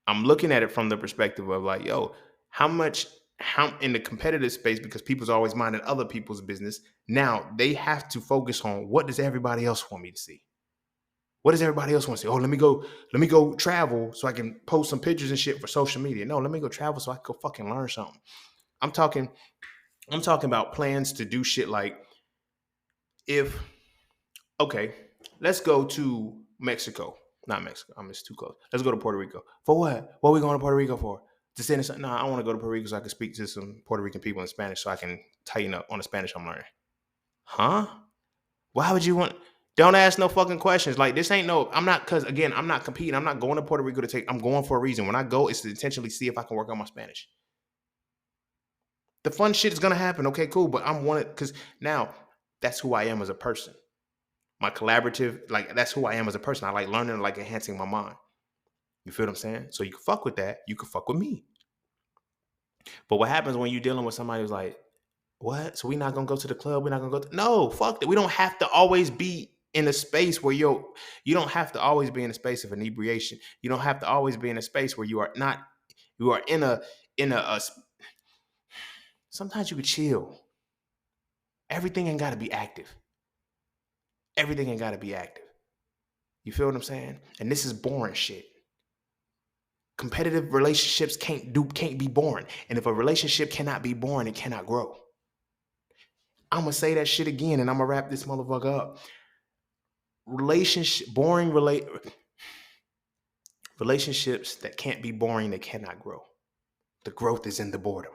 S1: I'm looking at it from the perspective of like, yo, how in the competitive space, because people's always minding other people's business. Now they have to focus on what does everybody else want me to see? What does everybody else want to see? Oh, let me go travel so I can post some pictures and shit for social media. No, let me go travel so I can go fucking learn something. I'm talking about plans to do shit like okay, let's go to Mexico. Not Mexico. It's too close. Let's go to Puerto Rico. For what? What are we going to Puerto Rico for? To send us? No, I want to go to Puerto Rico so I can speak to some Puerto Rican people in Spanish so I can tighten up on the Spanish I'm learning. Huh? Why would you want? Don't ask no fucking questions. Like this ain't no. I'm not, because again, I'm not competing. I'm not going to Puerto Rico to take. I'm going for a reason. When I go, it's to intentionally see if I can work on my Spanish. The fun shit is gonna happen. Okay, cool. But I'm wanted because now that's who I am as a person. My collaborative, like that's who I am as a person. I like learning, like enhancing my mind. You feel what I'm saying? So you can fuck with that. You can fuck with me. But what happens when you're dealing with somebody who's like, what? So we're not gonna go to the club? We're not gonna go no, fuck that. We don't have to always be in a space where you don't have to always be in a space of inebriation. You don't have to always be in a space where you are in a sometimes you could chill. Everything ain't gotta be active. Everything ain't gotta be active. You feel what I'm saying? And this is boring shit. Competitive relationships can't be boring. And if a relationship cannot be boring, it cannot grow. I'm gonna say that shit again and I'm gonna wrap this motherfucker up. Relationships that can't be boring, they cannot grow. The growth is in the boredom.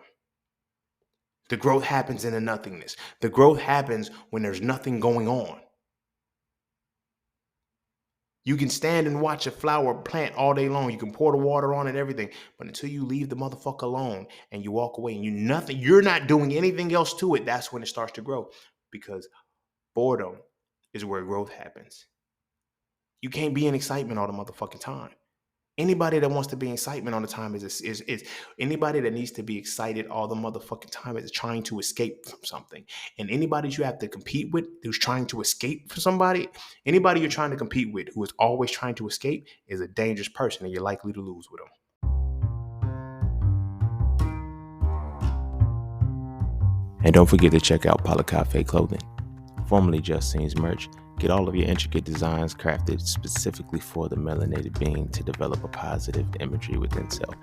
S1: The growth happens in the nothingness. The growth happens when there's nothing going on. You can stand and watch a flower plant all day long. You can pour the water on and everything. But until you leave the motherfucker alone and you walk away and you're not doing anything else to it, that's when it starts to grow. Because boredom is where growth happens. You can't be in excitement all the motherfucking time. Anybody that wants to be in excitement all the time is anybody that needs to be excited all the motherfucking time is trying to escape from something. And anybody you have to compete with who's trying to escape from somebody, anybody you're trying to compete with who is always trying to escape is a dangerous person and you're likely to lose with them. And don't forget to check out Cafe Clothing, formerly Just Scenes merch. Get all of your intricate designs crafted specifically for the melanated being to develop a positive imagery within self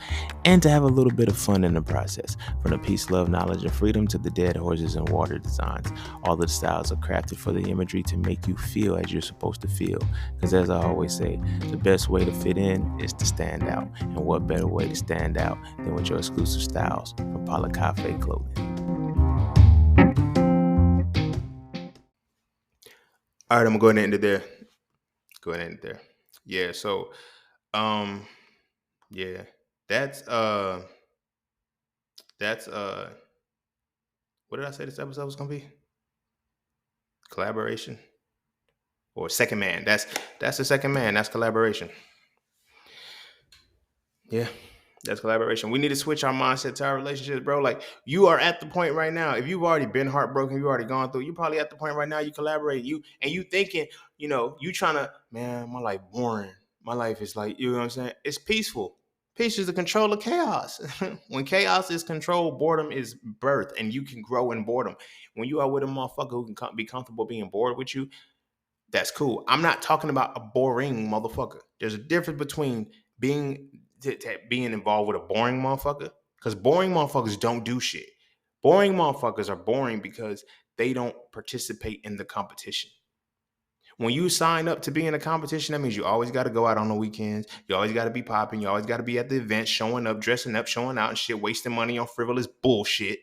S1: and to have a little bit of fun in the process. From the peace, love, knowledge, and freedom to the dead horses and water designs, all of the styles are crafted for the imagery to make you feel as you're supposed to feel. Because as I always say, the best way to fit in is to stand out. And what better way to stand out than with your exclusive styles from Cafe Clothing. All right, I'm gonna go ahead and end it there. Go ahead and end it there. Yeah. So, um, yeah, that's uh, that's what did I say this episode was gonna be? Collaboration or second man? That's the second man. That's collaboration. Yeah. That's collaboration. We need to switch our mindset to our relationships, bro. Like you are at the point right now. If you've already been heartbroken, you've already gone through. You're probably at the point right now. You collaborate. You thinking, you trying to, man. My life boring. My life is like, you know what I'm saying. It's peaceful. Peace is the control of chaos. When chaos is controlled, boredom is birth, and you can grow in boredom. When you are with a motherfucker who can be comfortable being bored with you, that's cool. I'm not talking about a boring motherfucker. There's a difference between being involved with a boring motherfucker, because boring motherfuckers don't do shit. Boring motherfuckers are boring because they don't participate in the competition. When you sign up to be in a competition, that means you always got to go out on the weekends. You always got to be popping. You always got to be at the event, showing up, dressing up, showing out and shit, wasting money on frivolous bullshit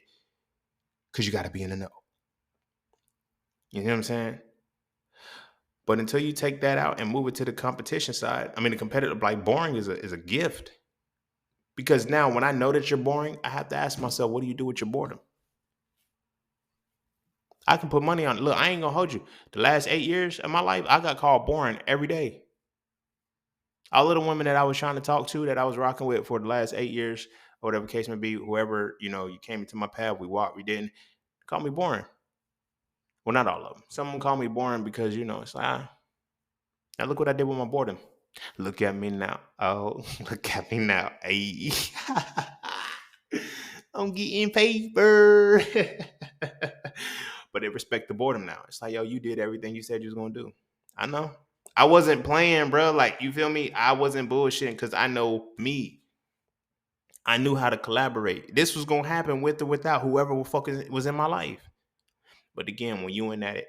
S1: because you got to be in the know. You know what I'm saying? But until you take that out and move it to the competition side, I mean, the competitive, like boring is a gift. Because now when I know that you're boring, I have to ask myself, what do you do with your boredom? I can put money on it. Look, I ain't gonna hold you. The last 8 years of my life, I got called boring every day. All of the women that I was trying to talk to, that I was rocking with for the last 8 years, or whatever case may be, whoever, you came into my path, we walked, we didn't, call me boring. Well, not all of them. Some of them call me boring because, it's like, now look what I did with my boredom. Look at me now. Oh, look at me now. Hey. I'm getting paper. But they respect the boredom now. It's like, yo, you did everything you said you was gonna do. I know. I wasn't playing, bro. Like, you feel me? I wasn't bullshitting because I know me. I knew how to collaborate. This was gonna happen with or without whoever was in my life. But again, when you in that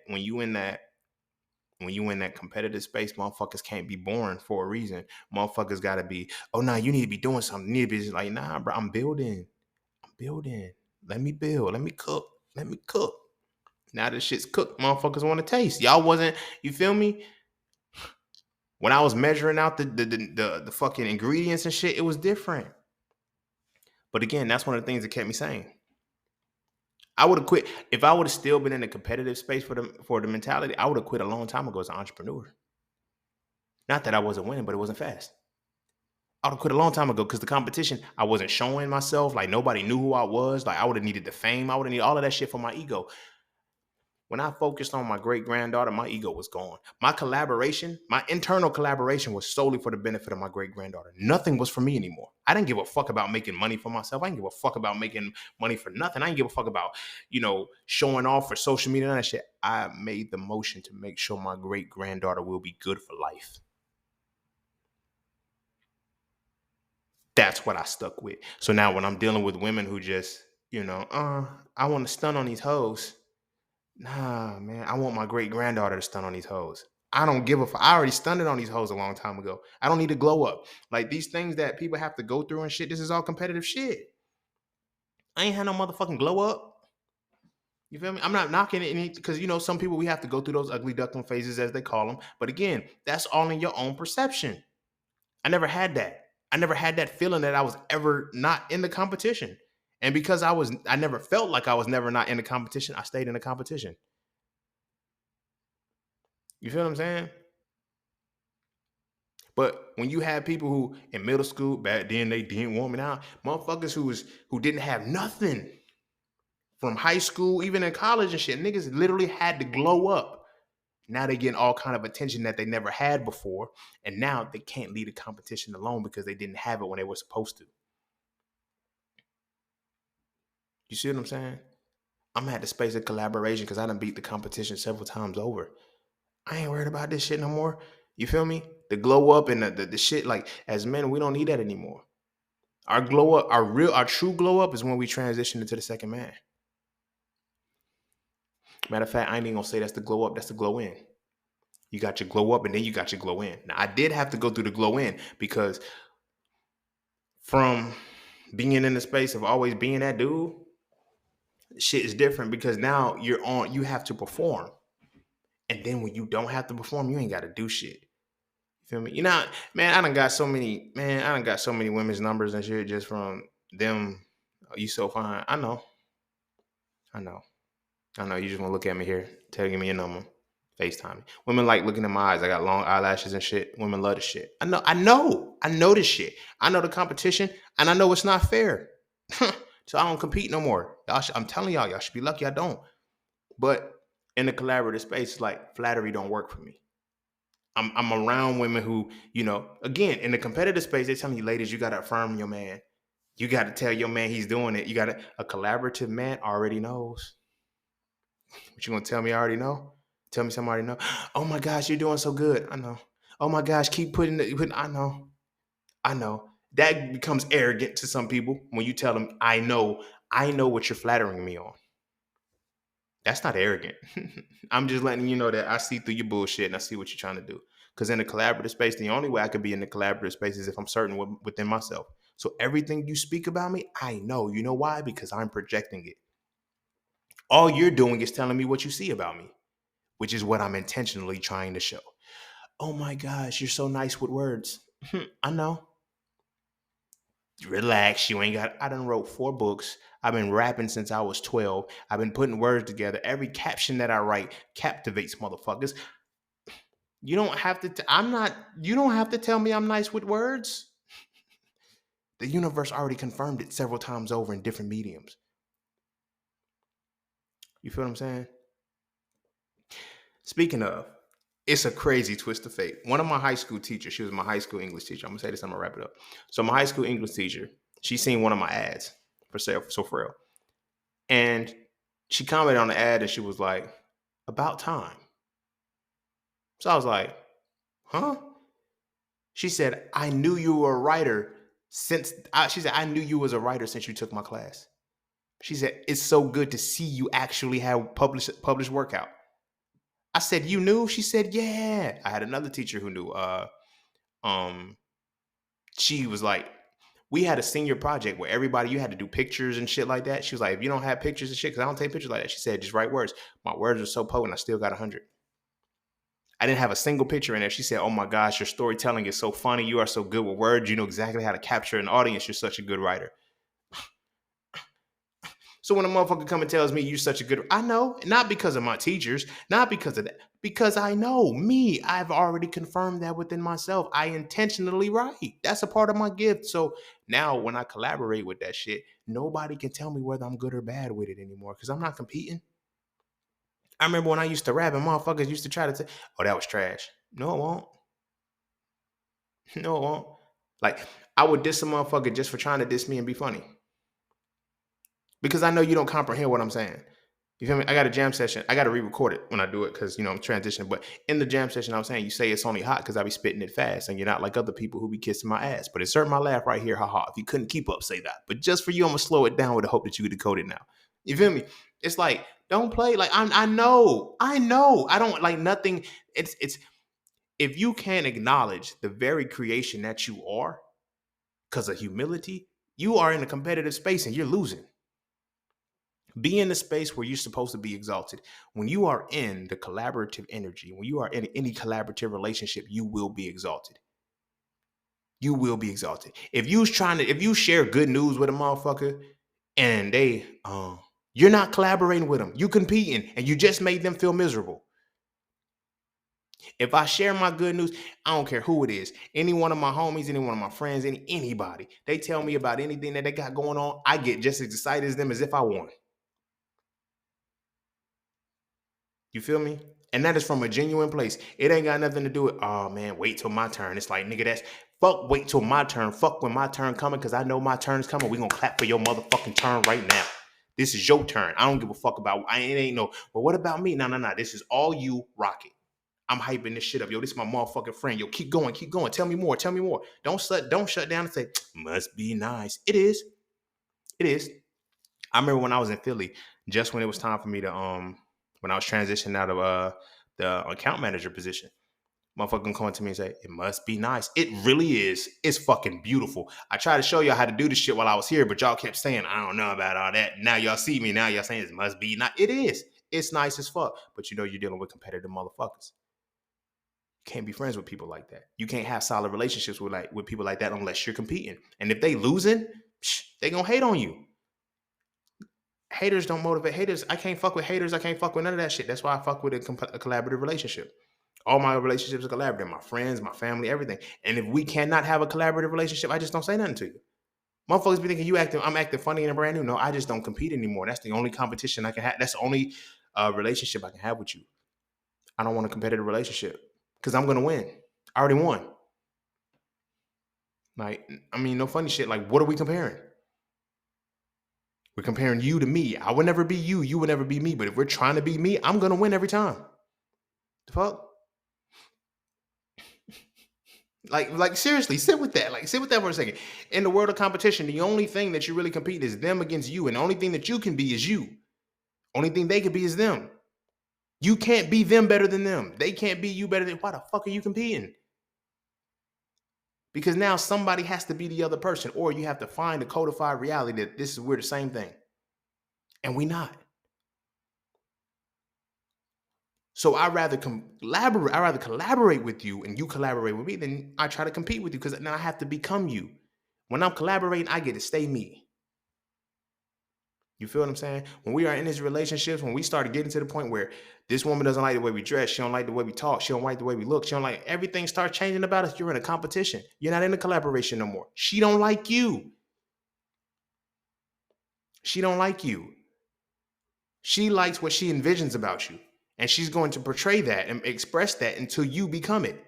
S1: competitive space, motherfuckers can't be born for a reason. Motherfuckers gotta be, oh no, you need to be doing something. You need to be like, nah, bro, I'm building. I'm building. Let me build. Let me cook. Let me cook. Now this shit's cooked. Motherfuckers want to taste. Y'all wasn't, you feel me? When I was measuring out the fucking ingredients and shit, it was different. But again, that's one of the things that kept me sane. I would have quit if I would have still been in a competitive space for the mentality. I would have quit a long time ago as an entrepreneur. Not that I wasn't winning, but it wasn't fast. I would have quit a long time ago because the competition, I wasn't showing myself. Like nobody knew who I was. Like I would have needed the fame. I would have needed all of that shit for my ego. When I focused on my great granddaughter, my ego was gone. My internal collaboration was solely for the benefit of my great granddaughter. Nothing was for me anymore. I didn't give a fuck about making money for myself. I didn't give a fuck about making money for nothing. I didn't give a fuck about, showing off for social media and that shit. I made the motion to make sure my great granddaughter will be good for life. That's what I stuck with. So now when I'm dealing with women who just, I want to stun on these hoes. Nah, man, I want my great granddaughter to stun on these hoes. I don't give a fuck. I already stunned on these hoes a long time ago. I don't need to glow up. Like these things that people have to go through and shit, this is all competitive shit. I ain't had no motherfucking glow up. You feel me? I'm not knocking it because, some people, we have to go through those ugly duckling phases as they call them. But again, that's all in your own perception. I never had that. I never had that feeling that I was ever not in the competition. And because I never felt like I was never not in the competition, I stayed in the competition. You feel what I'm saying? But when you have people who in middle school back then they didn't want me now, motherfuckers who didn't have nothing from high school, even in college and shit, niggas literally had to glow up. Now they getting all kind of attention that they never had before, and now they can't lead a competition alone because they didn't have it when they were supposed to. You see what I'm saying? I'm at the space of collaboration because I done beat the competition several times over. I ain't worried about this shit no more. You feel me? The glow up and the shit, like as men, we don't need that anymore. Our glow up, our true glow up is when we transition into the second man. Matter of fact, I ain't even gonna say that's the glow up, that's the glow in. You got your glow up and then you got your glow in. Now I did have to go through the glow in because from being in the space of always being that dude, shit is different because now you have to perform. And then when you don't have to perform, you ain't got to do shit. You feel me? You know, man, I done got so many women's numbers and shit just from them. Oh, you so fine. I know. I know. You just want to look at me here, tell give me your number. FaceTime me. Women like looking in my eyes. I got long eyelashes and shit. Women love the shit. I know this shit. I know the competition, and I know it's not fair. So I don't compete no more. I'm telling y'all should be lucky I don't. But in the collaborative space, it's like flattery don't work for me. I'm around women who, again, in the competitive space, they're telling you, ladies, you gotta affirm your man. You gotta tell your man he's doing it. A collaborative man already knows. What you gonna tell me I already know? Tell me something I already know. Oh my gosh, you're doing so good. I know. Oh my gosh, keep I know. I know. That becomes arrogant to some people when you tell them, I know what you're flattering me on. That's not arrogant. I'm just letting you know that I see through your bullshit and I see what you're trying to do. Because in the collaborative space, the only way I could be in the collaborative space is if I'm certain within myself. So everything you speak about me, I know. You know why? Because I'm projecting it. All you're doing is telling me what you see about me, which is what I'm intentionally trying to show. Oh my gosh, you're so nice with words. I know. Relax, you ain't got. I done wrote 4 books. I've been rapping since I was 12. I've been putting words together. Every caption that I write captivates motherfuckers. You don't have to. I'm not. You don't have to tell me I'm nice with words. The universe already confirmed it several times over in different mediums. You feel what I'm saying? Speaking of, it's a crazy twist of fate. One of my high school teachers, she was my high school English teacher. I'm gonna say this, I'm gonna wrap it up. So my high school English teacher, she seen one of my ads for Frail. And she commented on the ad and she was like, about time. So I was like, huh? She said, I knew you were a writer she said, I knew you was a writer since you took my class. She said, it's so good to see you actually have published work out. I said, you knew? She said, yeah. I had another teacher who knew. She was like, we had a senior project where everybody, you had to do pictures and shit like that. She was like, if you don't have pictures and shit, because I don't take pictures like that. She said, just write words. My words are so potent, I still got 100. I didn't have a single picture in there. She said, oh my gosh, your storytelling is so funny. You are so good with words. You know exactly how to capture an audience. You're such a good writer. So when a motherfucker come and tells me you're such a good, I know, not because of my teachers, not because of that, because I know me, I've already confirmed that within myself. I intentionally write. That's a part of my gift. So now when I collaborate with that shit, nobody can tell me whether I'm good or bad with it anymore because I'm not competing. I remember when I used to rap and motherfuckers used to try to say, oh, that was trash. No, it won't. No, it won't. Like, I would diss a motherfucker just for trying to diss me and be funny. Because I know you don't comprehend what I'm saying. You feel me? I got a jam session. I got to re-record it when I do it because, I'm transitioning. But in the jam session, I was saying, you say it's only hot because I be spitting it fast and you're not like other people who be kissing my ass. But insert my laugh right here, haha. If you couldn't keep up, say that. But just for you, I'm going to slow it down with the hope that you could decode it now. You feel me? It's like, don't play. Like, I know. I don't like nothing. It's if you can't acknowledge the very creation that you are because of humility, you are in a competitive space and you're losing. Be in the space where you're supposed to be exalted. When you are in the collaborative energy, when you are in any collaborative relationship, you will be exalted. You will be exalted. If you share good news with a motherfucker and you're not collaborating with them, you competing and you just made them feel miserable. If I share my good news, I don't care who it is. Any one of my homies, any one of my friends, anybody, they tell me about anything that they got going on, I get just as excited as them as if I won. You feel me? And that is from a genuine place. It ain't got nothing to do with, oh man, wait till my turn. It's like, nigga, that's fuck, wait till my turn. Fuck when my turn coming, because I know my turn's coming. We gonna clap for your motherfucking turn right now. This is your turn. I don't give a fuck about, it ain't no, well, what about me? No. This is all you, Rocket. I'm hyping this shit up. Yo, this is my motherfucking friend. Yo, keep going. Tell me more. Don't shut down and say, must be nice. It is. I remember when I was in Philly, just when it was time for me to when I was transitioning out of the account manager position, motherfucker come to me and say, it must be nice. It really is. It's fucking beautiful. I tried to show y'all how to do this shit while I was here, but y'all kept saying, I don't know about all that. Now y'all see me. Now y'all saying it must be nice. It is. It's nice as fuck. But you know you're dealing with competitive motherfuckers. You can't be friends with people like that. You can't have solid relationships with people like that unless you're competing. And if they losing, they gonna hate on you. Haters don't motivate haters. I can't fuck with haters. I can't fuck with none of that shit. That's why I fuck with a collaborative relationship. All my relationships are collaborative. My friends, my family, everything. And if we cannot have a collaborative relationship, I just don't say nothing to you. Motherfuckers be thinking I'm acting funny and brand new. No, I just don't compete anymore. That's the only competition I can have. That's the only relationship I can have with you. I don't want a competitive relationship because I'm gonna win. I already won. Like, I mean, no funny shit. Like, what are we comparing? We're comparing you to me. I would never be you. You would never be me. But if we're trying to be me, I'm gonna win every time. The fuck? Like seriously, sit with that. Like, sit with that for a second. In the world of competition, the only thing that you really compete is them against you, and the only thing that you can be is you. Only thing they can be is them. You can't be them better than them. They can't be you better than. Why the fuck are you competing? Because now somebody has to be the other person, or you have to find a codified reality that we're the same thing, and we not. So I rather collaborate. I rather collaborate with you, and you collaborate with me, than I try to compete with you, because now I have to become you. When I'm collaborating, I get to stay me. You feel what I'm saying? When we are in these relationships, when we start getting to the point where this woman doesn't like the way we dress, she don't like the way we talk, she don't like the way we look, she don't like everything starts changing about us. You're in a competition. You're not in a collaboration no more. She don't like you. She don't like you. She likes what she envisions about you. And she's going to portray that and express that until you become it.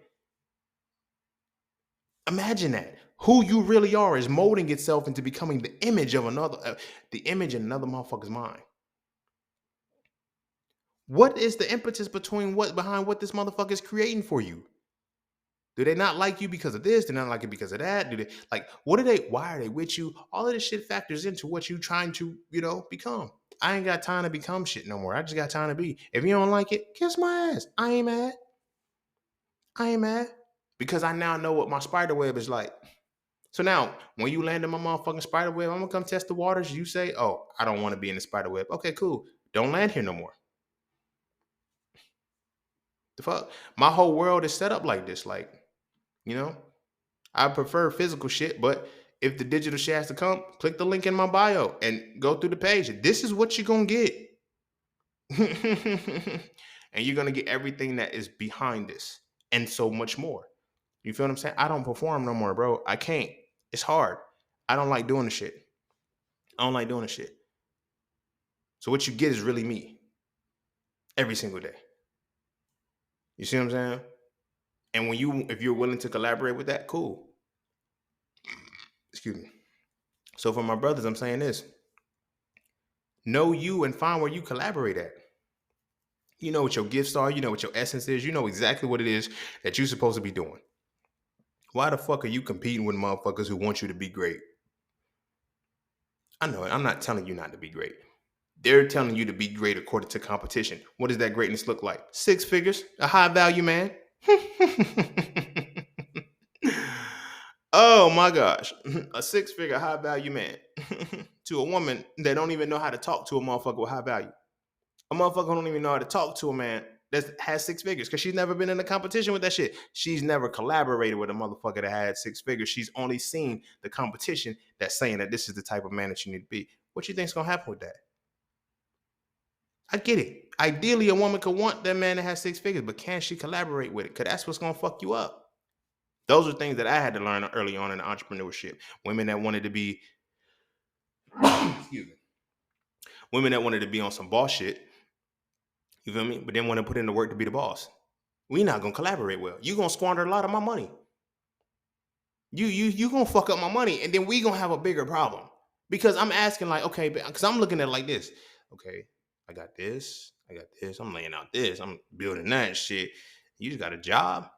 S1: Imagine that. Who you really are is molding itself into becoming the image of the image in another motherfucker's mind. What is the impetus behind what this motherfucker is creating for you? Do they not like you because of this? Do they not like it because of that? Do they like why are they with you? All of this shit factors into what you trying to, become. I ain't got time to become shit no more. I just got time to be. If you don't like it, kiss my ass. I ain't mad. I ain't mad. Because I now know what my spider web is like. So now, when you land in my motherfucking spider web, I'm gonna come test the waters. You say, oh, I don't want to be in the spider web. Okay, cool. Don't land here no more. The fuck? My whole world is set up like this. Like, I prefer physical shit, but if the digital shit has to come, click the link in my bio and go through the page. This is what you're gonna get. And you're gonna get everything that is behind this and so much more. You feel what I'm saying? I don't perform no more, bro. I can't. It's hard. I don't like doing the shit. I don't like doing the shit. So what you get is really me every single day. You see what I'm saying? And if you're willing to collaborate with that, cool. Excuse me. So for my brothers, I'm saying this. Know you and find where you collaborate at. You know what your gifts are. You know what your essence is. You know exactly what it is that you're supposed to be doing. Why the fuck are you competing with motherfuckers who want you to be great? I know it. I'm not telling you not to be great. They're telling you to be great according to competition. What does that greatness look like? 6 figures, a high value man. Oh my gosh. A 6-figure high value man to a woman that don't even know how to talk to a motherfucker with high value. A motherfucker don't even know how to talk to a man that has 6 figures because she's never been in a competition with that shit. She's never collaborated with a motherfucker that had 6 figures. She's only seen the competition that's saying that this is the type of man that you need to be. What you think's gonna happen with that? I get it. Ideally, a woman could want that man that has 6 figures, but can she collaborate with it? Because that's what's gonna fuck you up. Those are things that I had to learn early on in entrepreneurship. Women that wanted to be, excuse me, women that wanted to be on some boss shit. You feel me? But then want to put in the work to be the boss. We not gonna collaborate well. You gonna squander a lot of my money. You gonna fuck up my money, and then we gonna have a bigger problem. Because I'm asking like, okay, because I'm looking at it like this. Okay, I got this. I'm laying out this. I'm building that shit. You just got a job.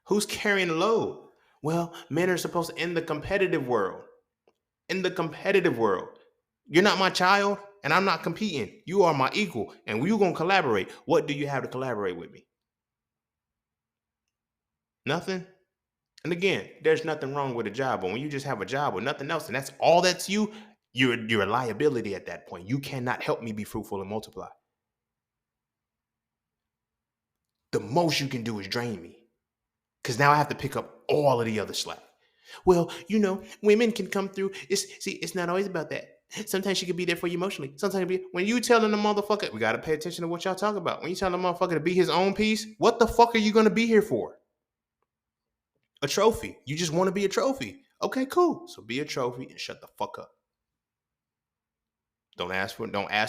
S1: Who's carrying the load? Well, men are supposed to, in the competitive world. In the competitive world. You're not my child, and I'm not competing. You are my equal, and we're going to collaborate. What do you have to collaborate with me? Nothing? And again, there's nothing wrong with a job, but when you just have a job with nothing else, and that's all that's you, You're a liability at that point. You cannot help me be fruitful and multiply. The most you can do is drain me. Because now I have to pick up all of the other slack. Well, women can come through. It's not always about that. Sometimes she can be there for you emotionally. Sometimes when you telling the motherfucker, we gotta pay attention to what y'all talk about. When you tell the motherfucker to be his own piece, what the fuck are you gonna be here for? A trophy. You just want to be a trophy. Okay, cool. So be a trophy and shut the fuck up. Don't ask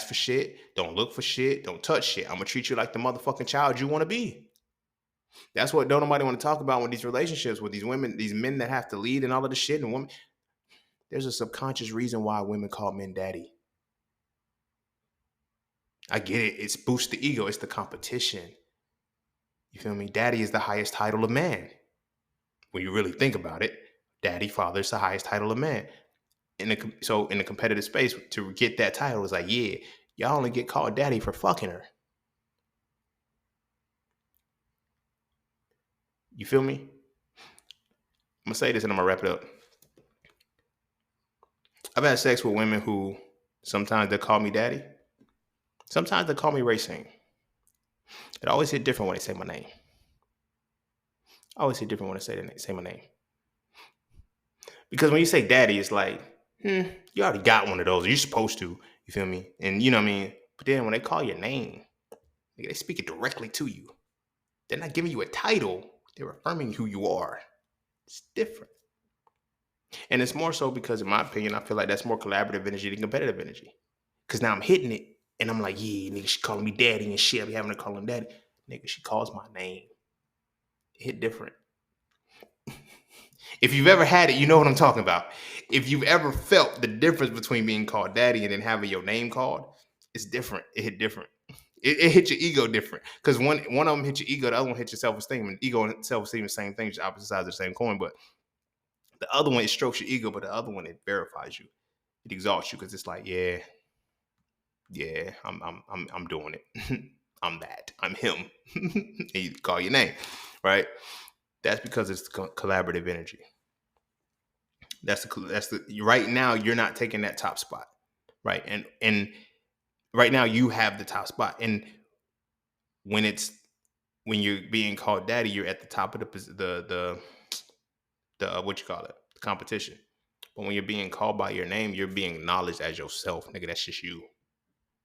S1: for shit. Don't look for shit. Don't touch shit. I'm gonna treat you like the motherfucking child you want to be. That's what don't nobody want to talk about with these relationships with these women, these men that have to lead and all of the shit. And women, there's a subconscious reason why women call men daddy. I get it. It's boost the ego. It's the competition. You feel me? Daddy is the highest title of man. When you really think about it, daddy, father is the highest title of man. So in the competitive space, to get that title is like, yeah, y'all only get called daddy for fucking her. You feel me? I'm gonna say this and I'm gonna wrap it up. I've had sex with women who sometimes they call me daddy. Sometimes they call me Racing. It always hit different when they say my name. I always hit different when they say my name. Because when you say daddy, it's like, you already got one of those. You're supposed to. You feel me? And you know what I mean? But then when they call your name, they speak it directly to you. They're not giving you a title. They're affirming who you are. It's different. And it's more so because, in my opinion, I feel like that's more collaborative energy than competitive energy. Because now I'm hitting it, and I'm like, yeah, nigga, she calling me daddy and shit. I be having to call him daddy. Nigga, she calls my name. It hit different. If you've ever had it, you know what I'm talking about. If you've ever felt the difference between being called daddy and then having your name called, it's different. It hit different. It hit your ego different. Because one of them hit your ego, the other one hit your self-esteem. And ego and self-esteem are the same thing, just opposite sides of the same coin. But the other one, it strokes your ego, but the other one, it verifies you. It exalts you because it's like, yeah, I'm doing it. I'm that. I'm him. And you call your name, right? That's because it's collaborative energy. That's the right now you're not taking that top spot, right? And right now you have the top spot, and when you're being called daddy, you're at the top of the what you call it, the competition. But when you're being called by your name, you're being acknowledged as yourself, nigga. That's just you.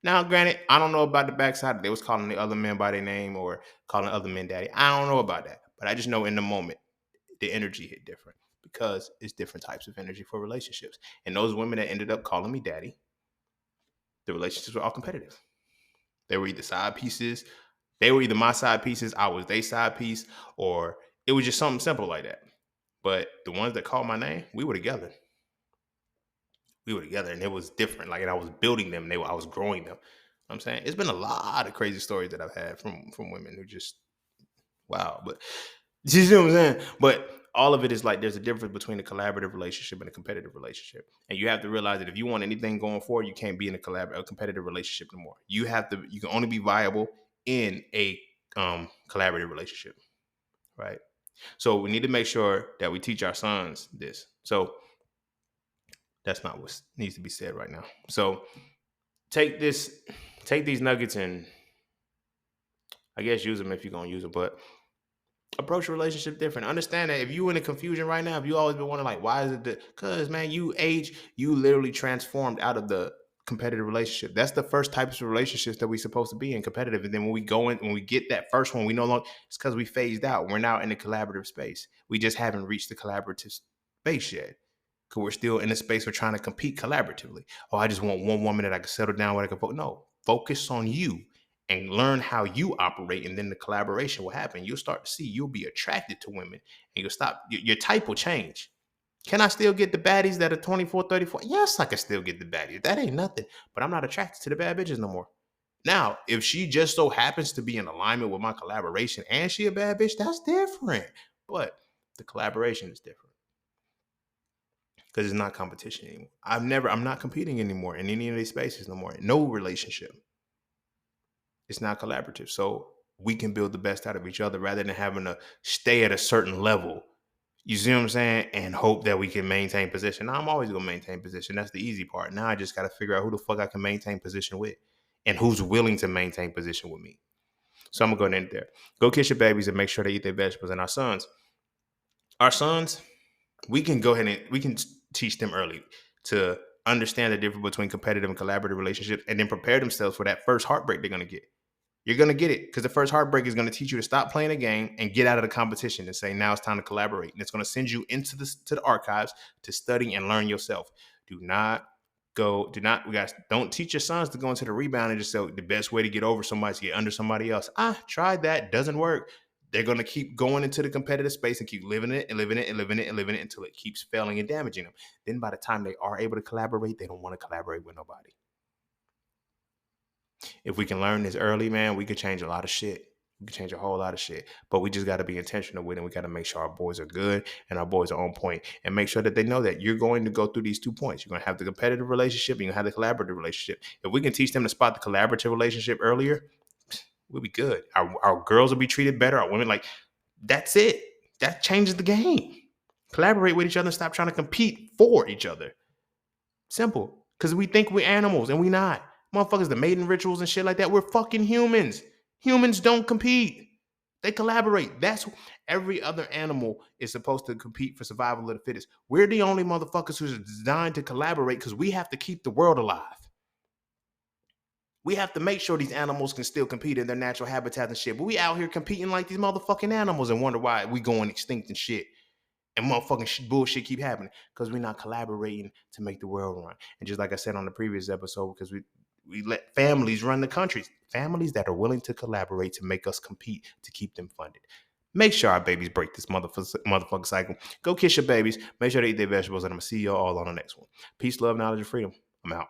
S1: Now, granted, I don't know about the backside. They was calling the other men by their name or calling other men daddy. I don't know about that, but I just know in the moment the energy hit different because it's different types of energy for relationships. And those women that ended up calling me daddy, the relationships were all competitive. They were either side pieces. They were either my side pieces, I was their side piece, or it was just something simple like that. But the ones that called my name, we were together. We were together, and it was different. Like, and I was building them, I was growing them. I'm saying it's been a lot of crazy stories that I've had from women who just wow. But you see what I'm saying? But all of it is like there's a difference between a collaborative relationship and a competitive relationship, and you have to realize that if you want anything going forward, you can't be in a competitive relationship anymore. You can only be viable in a collaborative relationship, right? So we need to make sure that we teach our sons this. So that's not what needs to be said right now. So take these nuggets and I guess use them if you're gonna use them, but approach a relationship different. Understand that if you in a confusion right now, if you always been wondering like, why is it because man, you literally transformed out of the competitive relationship. That's the first types of relationships that we're supposed to be in, competitive. And then when we get that first one, we no longer, it's because we phased out. We're now in the collaborative space. We just haven't reached the collaborative space yet. Because we're still in a space we're trying to compete collaboratively. Oh, I just want one woman that I can settle down with. I can focus. No, focus on you and learn how you operate, and then the collaboration will happen. You'll start to see you'll be attracted to women, and you'll stop. Your type will change. Can I still get the baddies that are 24, 34? Yes, I can still get the baddies. That ain't nothing. But I'm not attracted to the bad bitches no more. Now, if she just so happens to be in alignment with my collaboration and she a bad bitch, that's different. But the collaboration is different. Because it's not competition anymore. I'm not competing anymore in any of these spaces no more. No relationship. It's not collaborative. So we can build the best out of each other rather than having to stay at a certain level. You see what I'm saying? And hope that we can maintain position. Now, I'm always gonna maintain position. That's the easy part. Now I just gotta figure out who the fuck I can maintain position with, and who's willing to maintain position with me. So I'm gonna go in there. Go kiss your babies and make sure they eat their vegetables. And our sons, we can go ahead and we can teach them early to understand the difference between competitive and collaborative relationships, and then prepare themselves for that first heartbreak they're gonna get. You're going to get it because the first heartbreak is going to teach you to stop playing a game and get out of the competition and say, now it's time to collaborate. And it's going to send you into the archives to study and learn yourself. Don't teach your sons to go into the rebound and just say the best way to get over somebody is to get under somebody else. Tried that. Doesn't work. They're going to keep going into the competitive space and keep living it and living it and living it and living it until it keeps failing and damaging them. Then by the time they are able to collaborate, they don't want to collaborate with nobody. If we can learn this early, man, we could change a lot of shit. We could change a whole lot of shit. But we just got to be intentional with it. We got to make sure our boys are good and our boys are on point, and make sure that they know that you're going to go through these 2 points. You're going to have the competitive relationship and you're going to have the collaborative relationship. If we can teach them to spot the collaborative relationship earlier, we'll be good. Our girls will be treated better. Our women, like, that's it. That changes the game. Collaborate with each other and stop trying to compete for each other. Simple. Because we think we're animals and we not. Motherfuckers, the mating rituals and shit like that. We're fucking humans. Humans don't compete. They collaborate. That's every other animal is supposed to compete for survival of the fittest. We're the only motherfuckers who's designed to collaborate because we have to keep the world alive. We have to make sure these animals can still compete in their natural habitats and shit. But we out here competing like these motherfucking animals and wonder why we going extinct and shit. And motherfucking bullshit keep happening because we're not collaborating to make the world run. And just like I said on the previous episode, because we let families run the countries, families that are willing to collaborate to make us compete to keep them funded. Make sure our babies break this motherfucker cycle. Go kiss your babies. Make sure they eat their vegetables, and I'm going to see y'all all on the next one. Peace, love, knowledge, and freedom. I'm out.